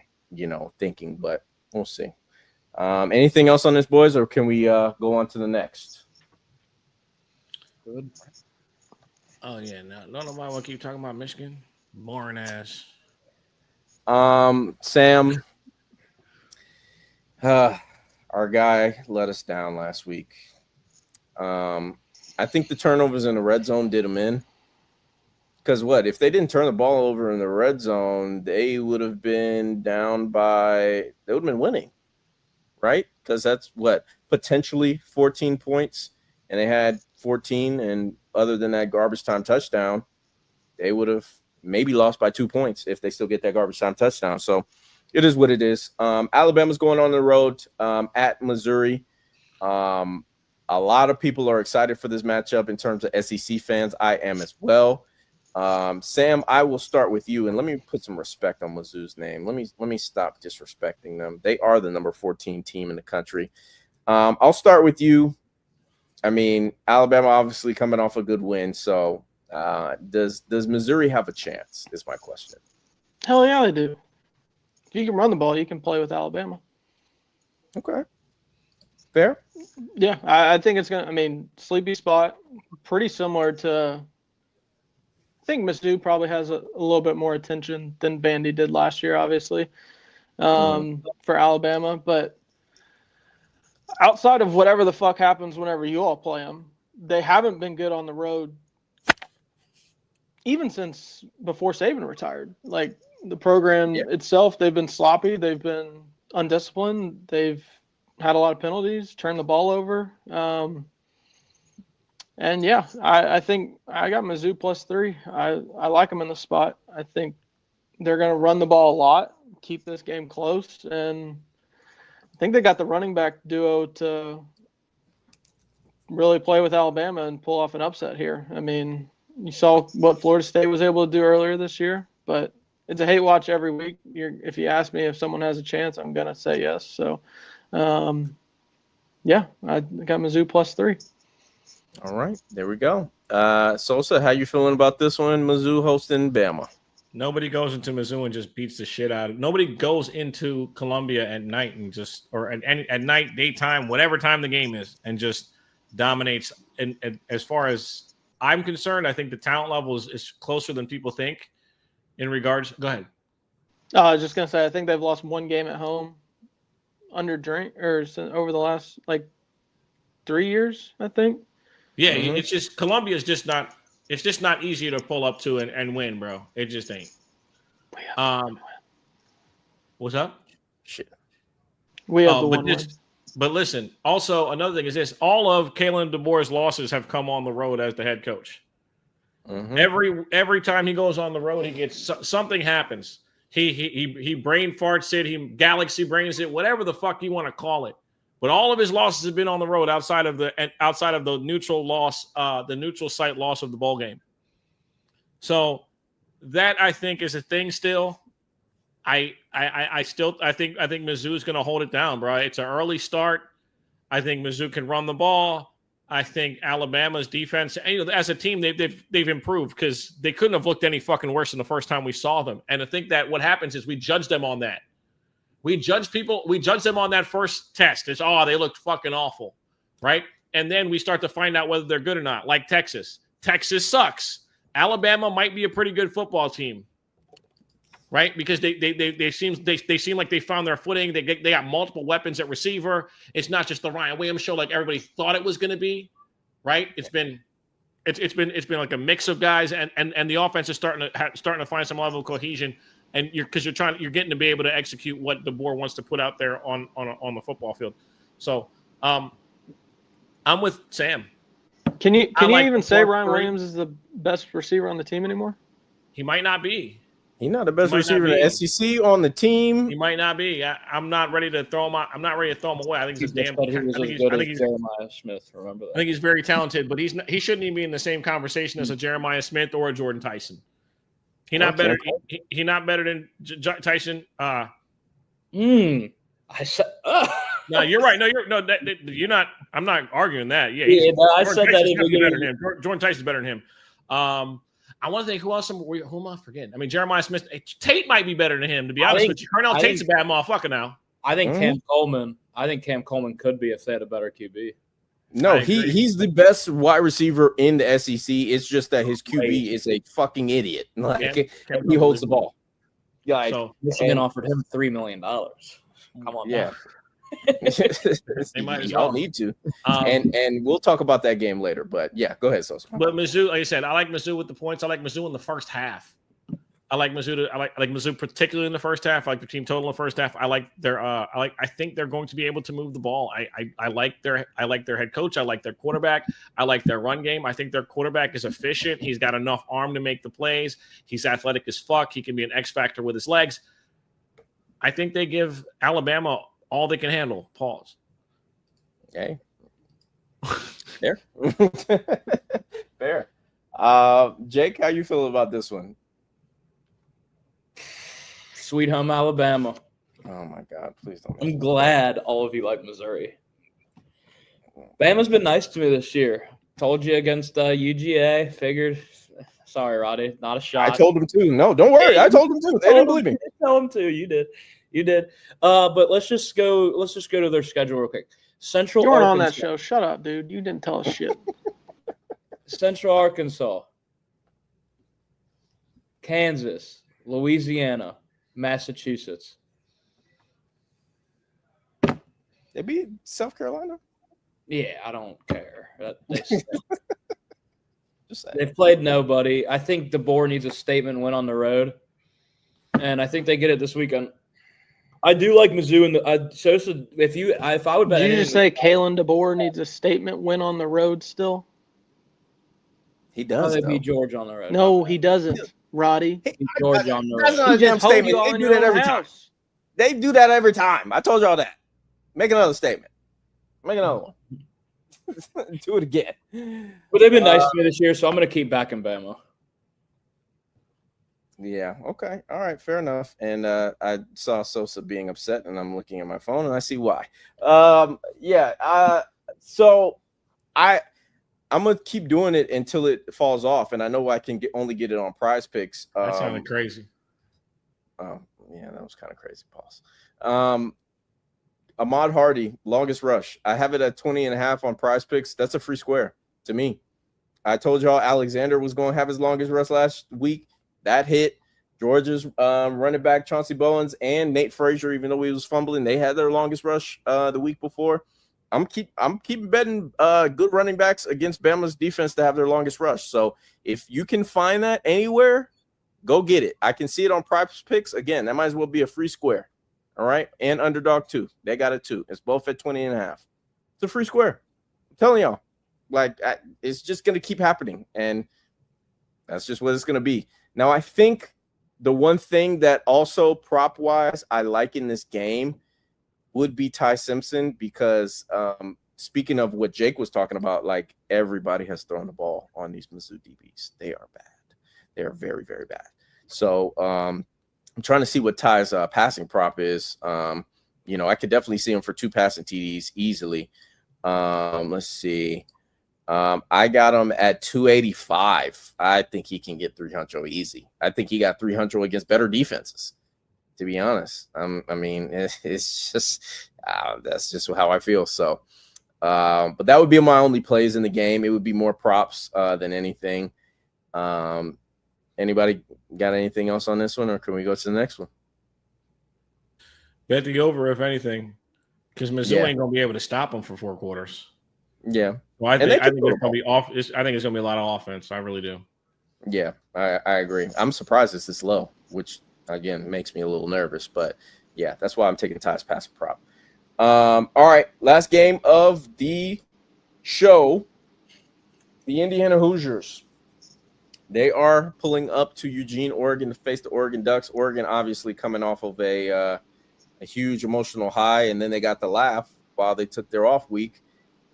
thinking, but we'll see. Anything else on this, boys, or can we go on to the next? Good. Oh yeah, no, nobody want to keep talking about Michigan. Boring ass. Sam, our guy let us down last week. I think the turnovers in the red zone did him in. Because if they didn't turn the ball over in the red zone, they would have been down by, they would have been winning, right? Because that's potentially 14 points, and they had 14, and other than that garbage time touchdown, they would have maybe lost by 2 points if they still get that garbage time touchdown. So it is what it is. Alabama's going on the road at Missouri. A lot of people are excited for this matchup in terms of SEC fans. I am as well. Sam, I will start with you, and let me put some respect on Mizzou's name. Let me stop disrespecting them. They are the number 14 team in the country. I'll start with you. I mean, Alabama obviously coming off a good win. So does Missouri have a chance is my question. Hell yeah, they do. If you can run the ball, you can play with Alabama. Okay. Fair? Yeah, I think it's going to – sleepy spot, pretty similar to – I think Mizzou probably has a little bit more attention than Vandy did last year, obviously, for Alabama. But outside of whatever the fuck happens whenever you all play them, they haven't been good on the road even since before Saban retired. Like, the program itself, they've been sloppy. They've been undisciplined. They've had a lot of penalties, turned the ball over. And yeah, I think I got Mizzou +3. I like them in the spot. I think they're going to run the ball a lot, keep this game close, and I think they got the running back duo to really play with Alabama and pull off an upset here. I mean, you saw what Florida State was able to do earlier this year, but it's a hate watch every week. If you ask me if someone has a chance, I'm going to say yes. So, yeah, I got Mizzou +3. All right, there we go. Sosa, how you feeling about this one? Mizzou hosting Bama. Nobody goes into Mizzou and just beats the shit out of. Nobody goes into Columbia at night and just, or at night, daytime, whatever time the game is, and just dominates. And as far as I'm concerned, I think the talent level is closer than people think. In regards, go ahead. I was just gonna say, I think they've lost one game at home over the last 3 years, I think. Yeah, It's just Columbia is just not. It's just not easy to pull up to and win, bro. It just ain't. What's up? Shit. We have the one win. But listen, also another thing is this: all of Kalen DeBoer's losses have come on the road as the head coach. Mm-hmm. Every time he goes on the road, he gets something happens. He brain farts it, he galaxy brains it, whatever the fuck you want to call it. But all of his losses have been on the road outside of the neutral loss, the neutral site loss of the bowl game. So that I think is a thing still. I think Mizzou is going to hold it down, bro. It's an early start. I think Mizzou can run the ball. I think Alabama's defense, as a team, they've improved because they couldn't have looked any fucking worse than the first time we saw them. And I think that what happens is we judge them on that. We judge them on that first test. It's, they looked fucking awful, right? And then we start to find out whether they're good or not, like Texas. Texas sucks. Alabama might be a pretty good football team, right? Because they seem like they found their footing. They got multiple weapons at receiver. It's not just the Ryan Williams show like everybody thought it was going to be, right? It's been like a mix of guys, and the offense is starting to find some level of cohesion. And you're getting to be able to execute what DeBoer wants to put out there on the football field. So I'm with Sam. Can you even say Ryan Williams is the best receiver on the team anymore? He might not be. He's not the best receiver in the SEC on the team. He might not be. I'm not ready to throw him out. I'm not ready to throw him away. I think he's Jeremiah Smith. Remember that? I think he's very talented, but he shouldn't even be in the same conversation as a Jeremiah Smith or a Jordan Tyson. He's not better. He's not better than Tyson. I said. No, you're right. No, you're not. I'm not arguing that. Yeah, I said that. Jordan Tyson's better than him. I want to think who else. Who am I forgetting? I mean, Jeremiah Smith. Tate might be better than him, to be honest with you. Cornell Tate's a bad motherfucker now. I think Cam Coleman. I think Cam Coleman could be if they had a better QB. No, he's the best wide receiver in the SEC. It's just that his QB is a fucking idiot. Like he holds the ball. Yeah, so Michigan offered him $3 million. Come on, yeah. They might as well need to, and we'll talk about that game later. But yeah, go ahead, Sosa. But Mizzou, like I said, I like Mizzou with the points. I like Mizzou in the first half. I like Mizzou. I like Mizzou particularly in the first half. I like the team total in the first half. I like their. I think they're going to be able to move the ball. I like their head coach. I like their quarterback. I like their run game. I think their quarterback is efficient. He's got enough arm to make the plays. He's athletic as fuck. He can be an X factor with his legs. I think they give Alabama all they can handle. Pause. Okay. Fair. Fair. Jake, how you feel about this one? Sweet home Alabama. Oh my God! Please don't. I'm glad all of you like Missouri. Bama's been nice to me this year. Told you against UGA. Figured. Sorry, Roddy. Not a shot. I told him too. No, don't worry. I told him too. They didn't believe me. Tell them too. You did. But let's just go to their schedule real quick. Central. You weren't Arkansas. on that show. Shut up, dude. You didn't tell us shit. Central Arkansas, Kansas, Louisiana, Massachusetts. They beat South Carolina. Yeah, I don't care. Just saying. They've played nobody. I think DeBoer needs a statement win on the road, and I think they get it this weekend. I do like Mizzou in the Sosa. If I would bet, Did you just say Kalen DeBoer needs a statement win on the road still? He does. They beat Georgia on the road. No, he doesn't, Roddy. Georgia on the road. That's not a damn statement. They do that every time. They do that every time. I told y'all that. Make another statement. Make another one. Do it again. But they've been nice to me this year, so I'm going to keep backing Bama. Yeah. Okay. All right. Fair enough. And I saw Sosa being upset, and I'm looking at my phone, and I see why. So I'm gonna keep doing it until it falls off, and I know I can only get it on Prize Picks. That sounded crazy. Oh yeah, that was kind of crazy, Pauls. Ahmad Hardy, longest rush. I have it at 20.5 on Prize Picks. That's a free square to me. I told y'all Alexander was going to have his longest rush last week. That hit. Georgia's running back Chauncey Bowens and Nate Frazier, even though he was fumbling, they had their longest rush the week before. I'm keeping betting good running backs against Bama's defense to have their longest rush. So if you can find that anywhere, go get it. I can see it on Prize Picks. Again, that might as well be a free square. All right. And Underdog too. They got it too. It's both at 20.5. It's a free square. I'm telling y'all, it's just going to keep happening. And that's just what it's going to be. Now, I think the one thing that also prop wise I like in this game would be Ty Simpson, because speaking of what Jake was talking about, like everybody has thrown the ball on these Mizzou DBs. They are bad. They are very, very bad. So I'm trying to see what Ty's passing prop is. I could definitely see him for 2 passing TDs easily. Let's see. I got him at 285. I think he can get 300 easy. I think he got 300 against better defenses, to be honest. It's just that's just how I feel. So, but that would be my only plays in the game. It would be more props than anything. Anybody got anything else on this one, or can we go to the next one? Bet the over, if anything, because Mizzou ain't gonna be able to stop them for 4 quarters. Yeah. Well, I think it's gonna be off. I think it's gonna be a lot of offense. I really do. Yeah, I agree. I'm surprised it's this low, which again makes me a little nervous. But yeah, that's why I'm taking Ty's passing prop. All right, last game of the show. The Indiana Hoosiers. They are pulling up to Eugene, Oregon to face the Oregon Ducks. Oregon obviously coming off of a huge emotional high, and then they got the laugh while they took their off week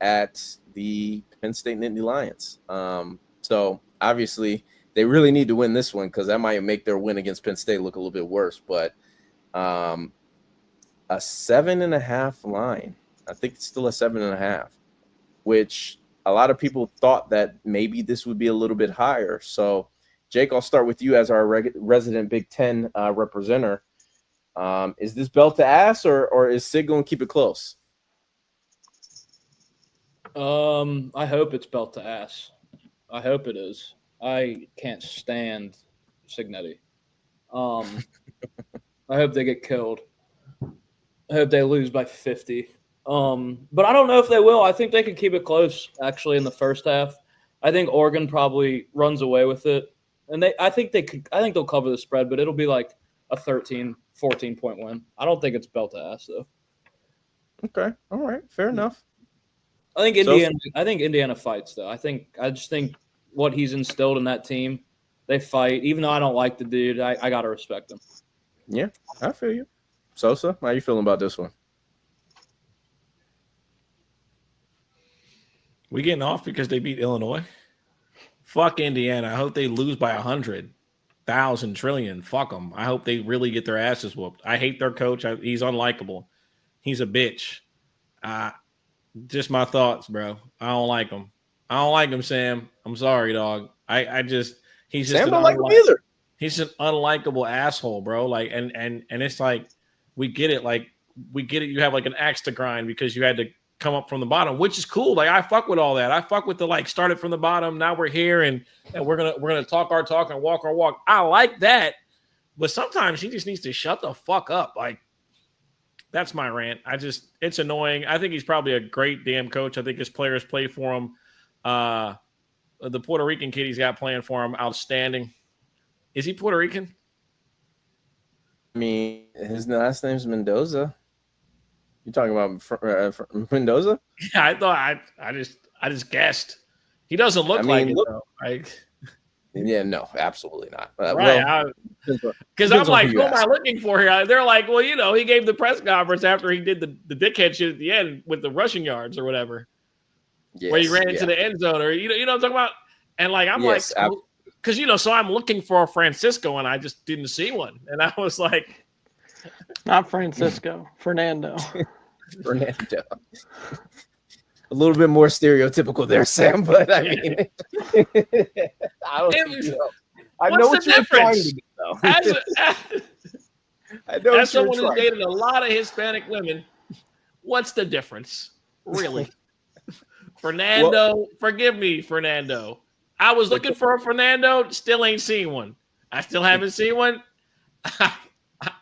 at the Penn State Nittany Lions. So obviously they really need to win this one, because that might make their win against Penn State look a little bit worse. But a 7.5 line. I think it's still a 7.5, which a lot of people thought that maybe this would be a little bit higher. So Jake, I'll start with you as our resident Big Ten representative. Is this belt to ass, or is Sig going to keep it close? I hope it's belt to ass. I hope it is. I can't stand Signetti. I hope they get killed. I hope they lose by 50. But I don't know if they will. I think they could keep it close actually in the first half. I think Oregon probably runs away with it. And I think they'll cover the spread, but it'll be like a 13, 14-point win. I don't think it's belt to ass though. Okay. All right. Fair enough. I think Indiana fights though. I just think what he's instilled in that team, they fight. Even though I don't like the dude, I gotta respect him. Yeah, I feel you. Sosa, how you feeling about this one? We getting off because they beat Illinois? Fuck Indiana. I hope they lose by 100,000 trillion. Fuck them. I hope they really get their asses whooped. I hate their coach. He's unlikable. He's a bitch. Just my thoughts, bro. I don't like him. I don't like him, Sam. I'm sorry, dog. He's just Sam don't like him either. He's an unlikable asshole, bro. Like, and it's like, we get it. Like, we get it. You have like an axe to grind because you had to come up from the bottom, which is cool. Like, I fuck with all that. I fuck with the like started from the bottom. Now we're here and we're gonna talk our talk and walk our walk. I like that, but sometimes he just needs to shut the fuck up. Like, that's my rant. It's annoying. I think he's probably a great damn coach. I think his players play for him. The Puerto Rican kid he's got playing for him, outstanding. Is he Puerto Rican? I mean, his last name's Mendoza. You talking about Mendoza? Yeah, I thought I just guessed. He doesn't look like it, though. Yeah, no, absolutely not. Right. Because I'm like, who am I looking for here? They're like, well, he gave the press conference after he did the dickhead shit at the end with the rushing yards or whatever. Yes, where he ran into the end zone or, you know what I'm talking about? And like, I'm like, because, so I'm looking for a Francisco and I just didn't see one. And I was like. Not Francisco, Fernando. Fernando. A little bit more stereotypical there, Sam, but I mean, I know what you're trying to do, though. As someone who's dated a lot of Hispanic women, what's the difference, really? Fernando, forgive me, Fernando. I was looking for a Fernando, still ain't seen one. I still haven't seen one.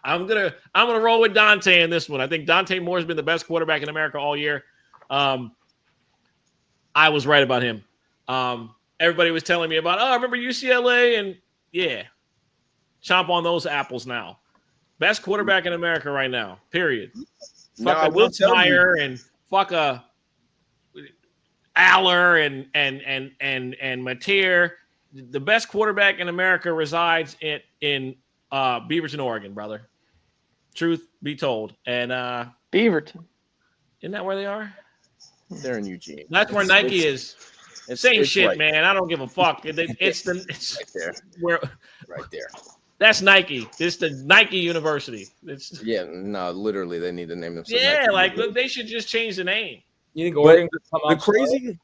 I'm gonna roll with Dante in this one. I think Dante Moore has been the best quarterback in America all year. I was right about him. Everybody was telling me about, I remember UCLA, and yeah, chomp on those apples now. Best quarterback in America right now. Period. Fuck a Wiltshire and fuck a Aller and Mateer. The best quarterback in America resides in Beaverton, Oregon, brother. Truth be told. And Beaverton. Isn't that where they are? They're in Eugene. That's where Nike is. Same shit, right, man. I don't give a fuck. It's right there. Right there. That's Nike. It's the Nike University. No, literally, they need to name themselves. Yeah, Nike University. They should just change the name. You think Oregon could come out crazy?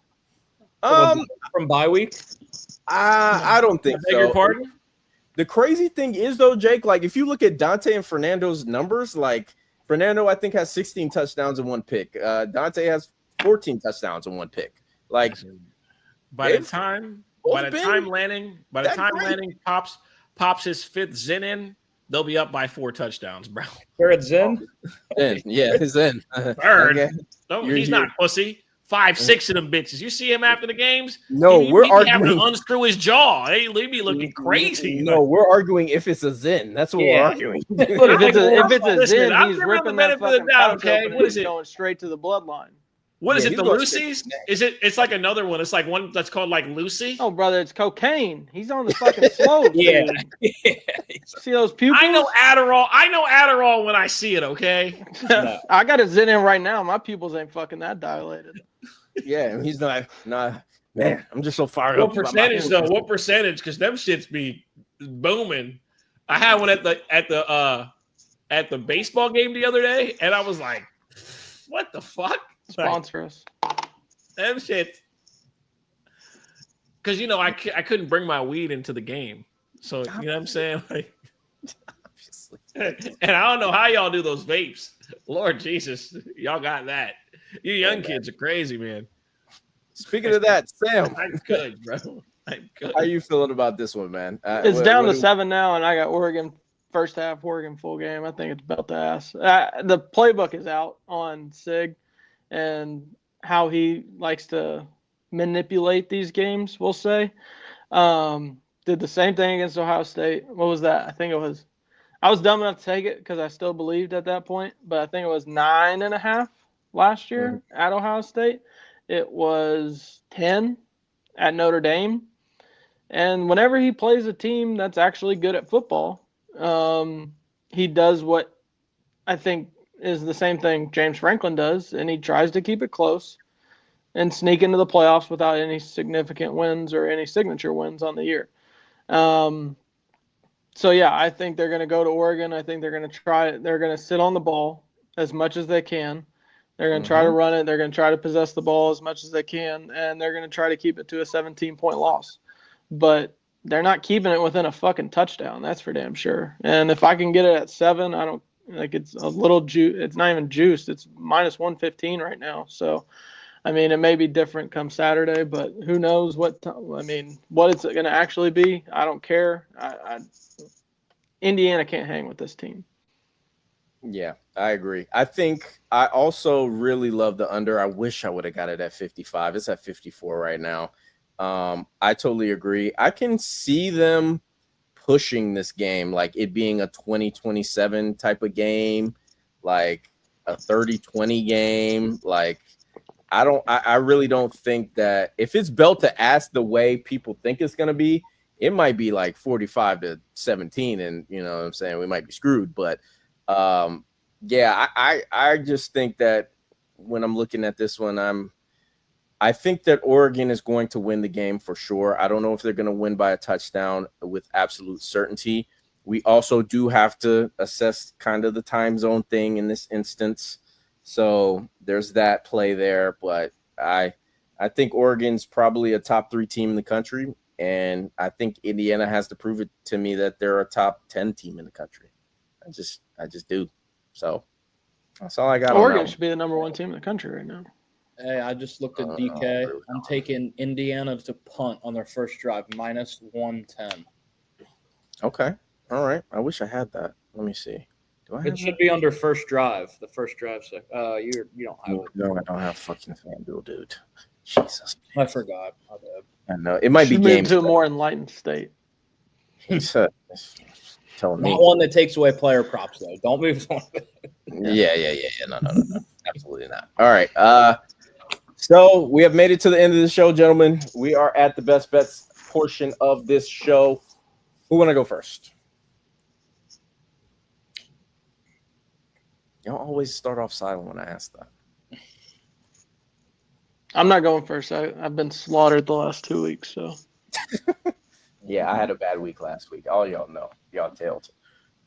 From bye week? I don't think so. Beg your pardon? The crazy thing is, though, Jake, like if you look at Dante and Fernando's numbers, like Fernando, I think, has 16 touchdowns and 1 pick. Dante has 14 touchdowns and 1 pick. Like by the time Lanning pops his 5th Zen in, they'll be up by 4 touchdowns, bro. Third Zen? Yeah, Zen. Third. Okay. No, he's not pussy. 5, 6 of them bitches. You see him after the games? No, we're arguing. Having to unscrew his jaw. He be looking crazy. No, we're arguing if it's a Zen. That's what we're arguing. if it's a Zen, he's ripping that fucking pouch open. What is it? Going straight to the bloodline. What is it? The Lucy's? It's like another one. It's like one that's called like Lucy. Oh, brother, it's cocaine. He's on the fucking slope. Yeah. See those pupils? I know Adderall when I see it. Okay. No. I got a Zen in right now. My pupils ain't fucking that dilated. Yeah, he's not. Man, I'm just so fired up. What percentage though? What percentage? Because them shits be booming. I had one at the baseball game the other day, and I was like, "What the fuck?" Sponsor us. Them shit. Because I couldn't bring my weed into the game. So you know what I'm saying? Like, Obviously. and I don't know how y'all do those vapes. Lord Jesus, y'all got that. You young kids are crazy, man. Speaking of that, Sam, I'm good, bro. I'm good. how you feeling about this one, man? It's down to 7 now, and I got Oregon first half, Oregon full game. I think it's belt to ass. The playbook is out on Sig and how he likes to manipulate these games, we'll say. Did the same thing against Ohio State. What was that? I was dumb enough to take it because I still believed at that point, but I think it was 9.5 last year at Ohio State. It was 10 at Notre Dame. And whenever he plays a team that's actually good at football, he does what I think is the same thing James Franklin does, and he tries to keep it close and sneak into the playoffs without any significant wins or any signature wins on the year. So, yeah, I think they're going to go to Oregon. I think they're going to try it. They're going to sit on the ball as much as they can. They're going to try to run it. They're going to try to possess the ball as much as they can, and they're going to try to keep it to a 17-point loss. But they're not keeping it within a fucking touchdown. That's for damn sure. And if I can get it at 7, I don't like it's a little juice. It's not even juiced. It's minus 115 right now. So, I mean, it may be different come Saturday, but who knows what it's going to actually be. I don't care. Indiana can't hang with this team. Yeah, I agree. I think I also really love the under. I wish I would have got it at 55. It's at 54 right now. I totally agree. I can see them pushing this game, like it being a 20-27 type of game, like a 30-20 game. Like I really don't think that if it's belt to ass the way people think it's going to be, it might be like 45-17. And you know what I'm saying? We might be screwed, but yeah, I just think that when I'm looking at this one, I think that Oregon is going to win the game for sure. I don't know if they're going to win by a touchdown with absolute certainty. We also do have to assess kind of the time zone thing in this instance. So there's that play there. But I think Oregon's probably a top 3 team in the country. And I think Indiana has to prove it to me that they're a top 10 team in the country. I just do. So that's all I got. Oregon should be the number 1 team in the country right now. Hey, I just looked at DK. I'm taking Indiana to punt on their first drive, minus 110. Okay. All right. I wish I had that. Let me see. Do I have it should be under first drive. The first drive. You don't have it. No, I don't have fucking FanDuel, dude. Jesus. I forgot. My bad. I know. It might be move games to a more enlightened state. Telling me. Not one that takes away player props, though. Don't move on. Yeah. No. Absolutely not. All right. So we have made it to the end of the show, gentlemen. We are at the best bets portion of this show. Who want to go first? Y'all always start off silent when I ask that. I'm not going first. I've been slaughtered the last 2 weeks, so. Yeah, I had a bad week last week. All y'all know. Y'all tailed.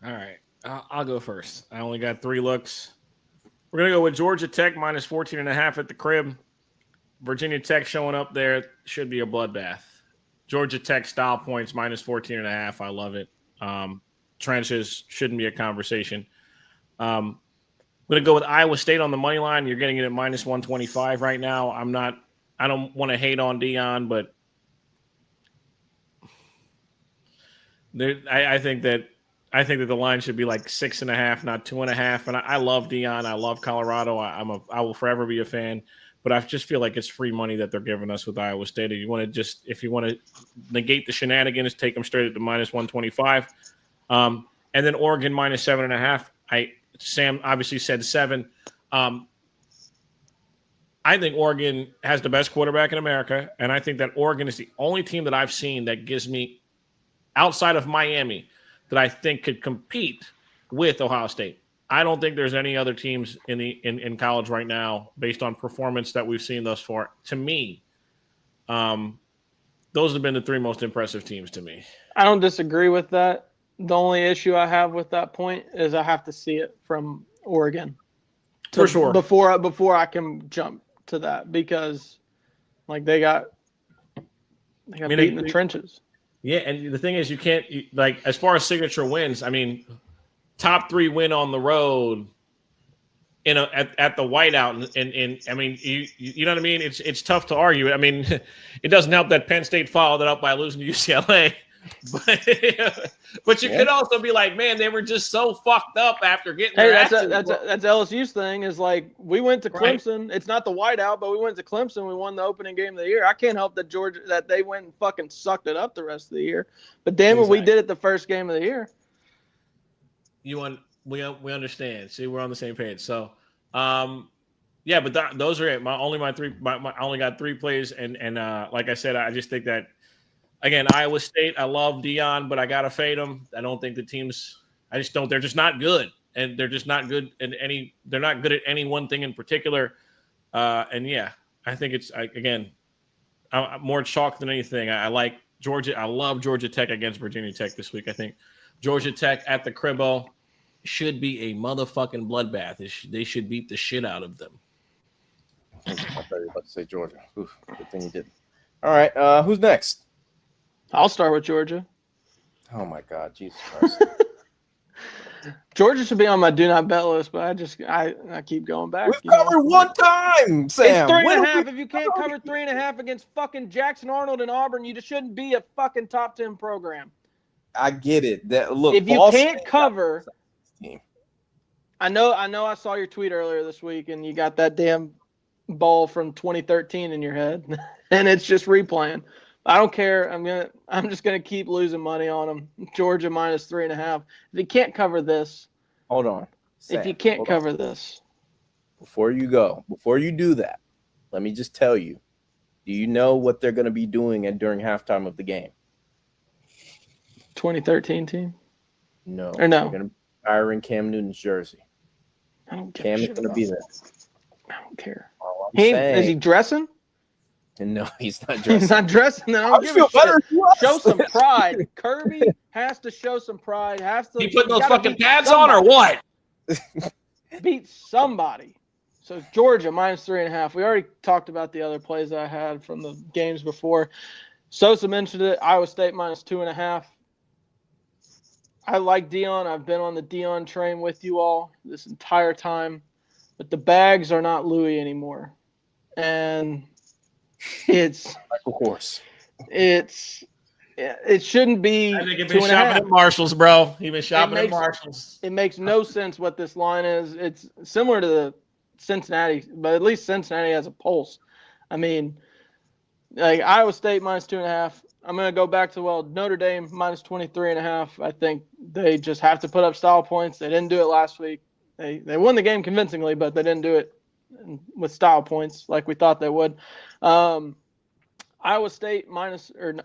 All right. I'll go first. I only got 3 looks. We're going to go with Georgia Tech minus 14.5 at the crib. Virginia Tech showing up there should be a bloodbath. Georgia Tech style points minus 14.5. I love it. Trenches shouldn't be a conversation. I'm going to go with Iowa State on the money line. You're getting it at minus 125 right now. I don't want to hate on Dion, but I think that the line should be like 6.5, not 2.5. And I love Dion. I love Colorado. I will forever be a fan. But I just feel like it's free money that they're giving us with Iowa State. If you want to negate the shenanigans, take them straight at the minus 125. And then Oregon minus 7.5. Sam obviously said 7. I think Oregon has the best quarterback in America, and I think that Oregon is the only team that I've seen that gives me, outside of Miami, that I think could compete with Ohio State. I don't think there's any other teams in college right now based on performance that we've seen thus far. To me, those have been the 3 most impressive teams to me. I don't disagree with that. The only issue I have with that point is I have to see it from Oregon. For sure. Before I can jump to that, because like they got beat in the trenches. Yeah, and the thing is, you can't like as far as signature wins. I mean, top 3 win on the road at the whiteout, and I mean, you know what I mean. It's tough to argue. I mean, it doesn't help that Penn State followed it up by losing to UCLA, but you could also be like, man, they were just so fucked up after getting. Hey, that's LSU's thing. Is like we went to Clemson. Right. It's not the whiteout, but we went to Clemson. We won the opening game of the year. I can't help that they went and fucking sucked it up the rest of the year. But damn it, we did it the first game of the year. We understand. See, we're on the same page. So, yeah, but those are it. My three. I only got 3 plays, and like I said, I just think that again, Iowa State. I love Dion, but I gotta fade them. I don't think the teams. I just don't. They're just not good, and they're just not good in any. They're not good at any one thing in particular. And yeah, I think it's again, I'm more chalk than anything. I like Georgia. I love Georgia Tech against Virginia Tech this week. I think Georgia Tech at the Cribbo should be a motherfucking bloodbath. They should beat the shit out of them. I thought you were about to say Georgia. Oof, good thing you didn't. All right, who's next? I'll start with Georgia. Oh my God, Jesus Christ! Georgia should be on my do not bet list, but I keep going back. We've covered one time, Sam. It's 3.5. If you can't cover 3.5 against fucking Jackson Arnold and Auburn, you just shouldn't be a fucking top 10 program. I get it. That look. If you Ball can't State cover, team. I know. I saw your tweet earlier this week, and you got that damn ball from 2013 in your head, and it's just replaying. I don't care. I'm just gonna keep losing money on them. Georgia minus 3.5. If you can't cover this, hold on. Sam, if you can't cover this, before you do that, let me just tell you. Do you know what they're going to be doing during halftime of the game? 2013 team? No. Or no? They're going to be firing Cam Newton's jersey. I don't give Cam a is shit going to about be that. there. I don't care. All I'm Is saying, he dressing? no, he's not dressing. He's not dressing. Then I don't give a shit. Show some pride. Kirby has to show some pride. You put those fucking pads on or what? Beat somebody. So Georgia minus 3.5. We already talked about the other plays I had from the games before. Sosa mentioned it. Iowa State minus 2.5. I like Dion. I've been on the Dion train with you all this entire time, but the bags are not Louis anymore, and it's of course. It shouldn't be. I think he's been shopping at Marshalls, bro. He's been shopping at Marshalls. It makes no sense what this line is. It's similar to the Cincinnati, but at least Cincinnati has a pulse. I mean, like Iowa State minus 2.5. I'm going to go back to, Notre Dame minus 23.5. I think they just have to put up style points. They didn't do it last week. They won the game convincingly, but they didn't do it with style points like we thought they would. Ohio State minus 14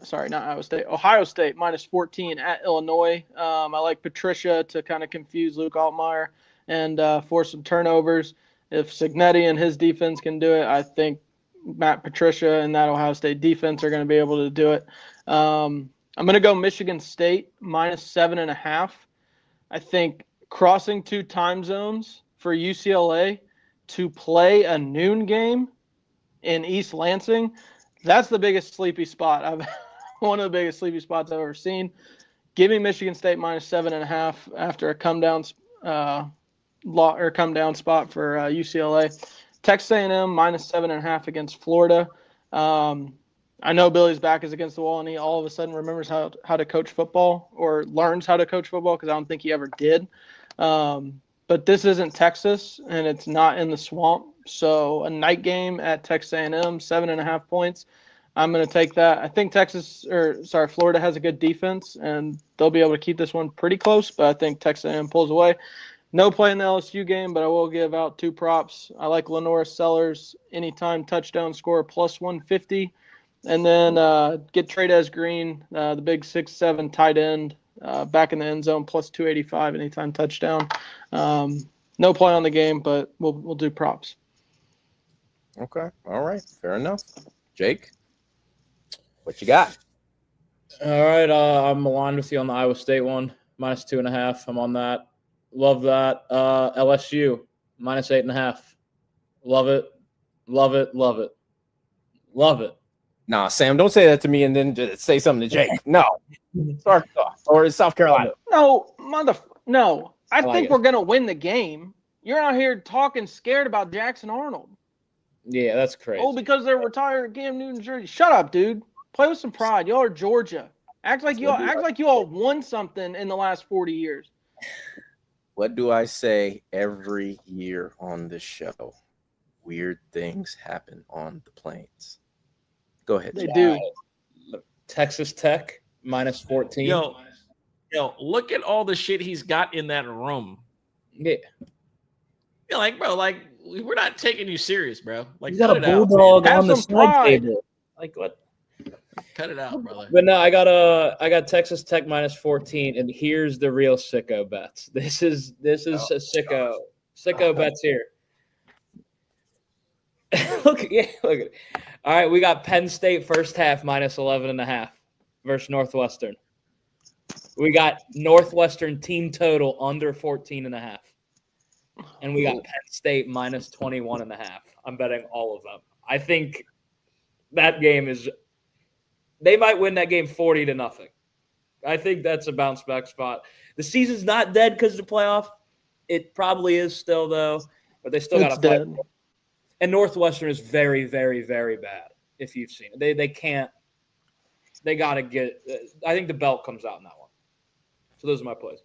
at Illinois. I like Patricia to kind of confuse Luke Altmaier and force some turnovers. If Cignetti and his defense can do it, I think Matt Patricia and that Ohio State defense are going to be able to do it. I'm going to go Michigan State minus 7.5. I think crossing 2 time zones for UCLA to play a noon game in East Lansing, that's the biggest sleepy spot. One of the biggest sleepy spots I've ever seen. Give me Michigan State minus 7.5 after a come down spot for UCLA. Texas A&M minus 7.5 against Florida. I know Billy's back is against the wall, and he all of a sudden remembers how to coach football or learns how to coach football because I don't think he ever did. But this isn't Texas, and it's not in the swamp. So a night game at Texas A&M, 7.5 points. I'm going to take that. I think Florida has a good defense, and they'll be able to keep this one pretty close. But I think Texas A&M pulls away. No play in the LSU game, but I will give out 2 props. I like Lenora Sellers, anytime touchdown score, plus 150. And then get Trey'Dez Green, the big 6'7" tight end, back in the end zone, plus 285 anytime touchdown. No play on the game, but we'll do props. Okay. All right. Fair enough. Jake, what you got? All right. I'm aligned with you on the Iowa State one, minus 2.5. I'm on that. Love that. LSU, minus 8.5. Love it. Love it. Love it. Love it. Nah, Sam, don't say that to me and then just say something to Jake. No, it's Arkansas or it's South Carolina. No. I like think it. we're gonna win the game. You're out here talking scared about Jackson Arnold. Yeah, that's crazy. Oh, because they're retired Cam Newton jersey. Shut up, dude. Play with some pride. Y'all are Georgia. Act like you all won something in the last 40 years. What do I say every year on this show? Weird things happen on the plains. Go ahead. They Jake. do. Texas Tech minus 14. Yo, look at all the shit he's got in that room. Yeah. You're like, bro, like we're not taking you serious, bro. Like, He's got a cut it out, bulldog Have on the some side pride. table. Like what? cut it out, brother. But no, I got Texas Tech minus 14, and here's the real sicko bets. This is a sicko bets here. look at it. All right, we got Penn State first half minus 11.5 versus Northwestern. We got Northwestern team total under 14.5. And we got Penn State minus 21.5. I'm betting all of them. I think that game is – they might win that game 40-0. I think that's a bounce back spot. The season's not dead because of the playoff. It probably is still, though. But they still got to fight. Dead. And Northwestern is very, very, very bad, if you've seen it. They can't – they got to get – I think the belt comes out in that one. So those are my plays.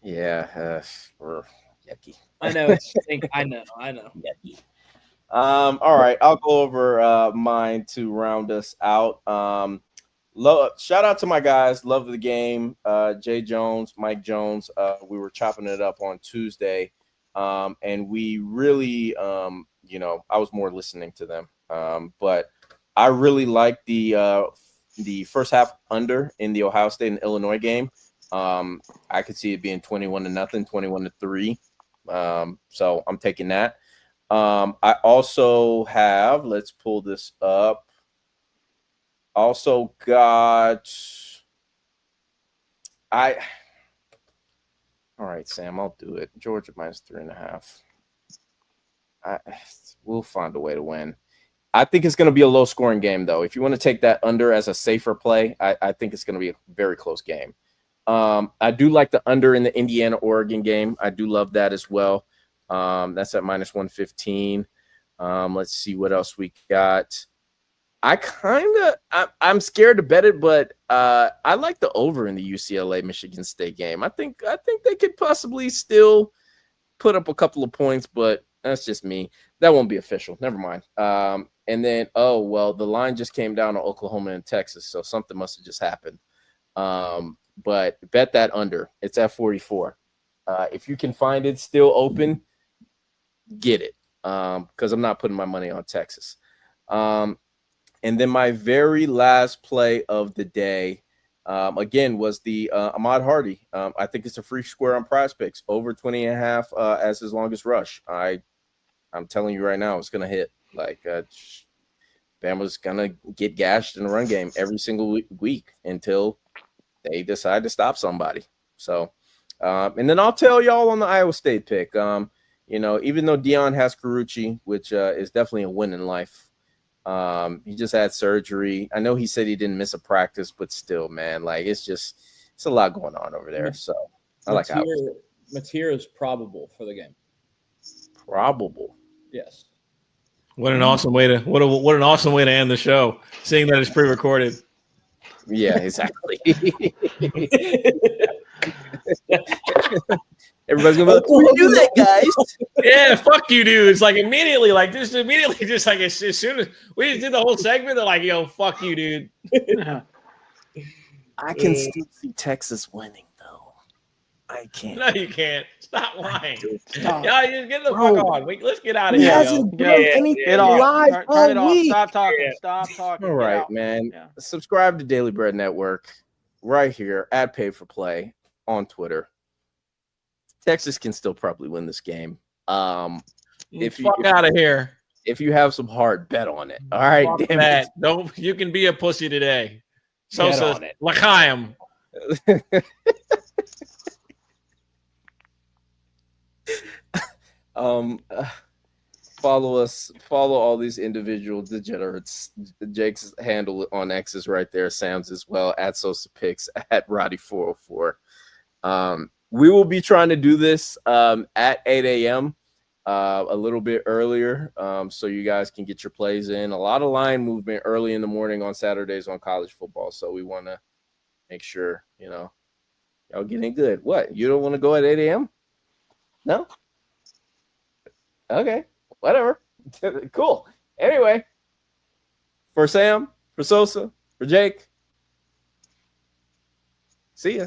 Yeah, yucky. I know. I know. Yucky. All right, I'll go over mine to round us out. Shout out to my guys. Love the game. Jay Jones, Mike Jones. We were chopping it up on Tuesday, and we really, I was more listening to them. But I really liked the first half under in the Ohio State and Illinois game. I could see it being 21-0, 21-3. So I'm taking that. I also have, let's pull this up. Also got, all right, Sam, I'll do it. Georgia minus 3.5. We'll find a way to win. I think it's going to be a low scoring game, though. If you want to take that under as a safer play, I think it's going to be a very close game. I do like the under in the Indiana-Oregon game. I do love that as well. That's at minus 115. Let's see what else we got. I'm scared to bet it, but I like the over in the UCLA-Michigan State game. I think they could possibly still put up a couple of points, but that's just me. That won't be official. Never mind. And then, the line just came down to Oklahoma and Texas, so something must have just happened. But bet that under. It's at 44. If you can find it still open, get it, because I'm not putting my money on Texas. And then my very last play of the day, again, was the Ahmad Hardy. I think it's a free square on Prize Picks, over 20.5 as his longest rush. I'm telling you right now, it's going to hit. Like, Bama's going to get gashed in the run game every single week until they decide to stop somebody. So, and then I'll tell y'all on the Iowa State pick, even though Deion has Carucci, which is definitely a win in life. He just had surgery. I know he said he didn't miss a practice, but still, man, like it's a lot going on over there. So I like Iowa State. Mateer is probable for the game. Probable. Yes. What an awesome way to end the show, seeing that it's pre-recorded. Yeah, exactly. Everybody's gonna be like, we do that, guys. Yeah, fuck you, dude. It's like immediately, just like as soon as we just did the whole segment, they're like, yo, fuck you, dude. I can still see Texas winning, though. I can't. No, you can't. Stop lying. Stop. Yeah, you get the fuck on. Let's get out of He here. hasn't done anything Get off. live Turn all it off. week. Stop talking. Yeah. Stop talking. All Get right, out. man. Yeah. Subscribe to Daily Bread Network right here at Pay for Play on Twitter. Texas can still probably win this game. If Fuck out of here. If you have some heart, bet on it. All right, Fuck damn that. Don't. You can be a pussy today. So Bet says on it. L'chaim. Follow us. Follow all these individual degenerates. Jake's handle on X is right there. Sam's as well, at Sosa Picks, at Roddy404. We will be trying to do this at 8 a.m. A little bit earlier, so you guys can get your plays in. A lot of line movement early in the morning on Saturdays on college football, so we want to make sure, y'all getting good. What? You don't want to go at 8 a.m.? No? Okay, whatever. Cool. Anyway, for Sam, for Sosa, for Jake, see ya.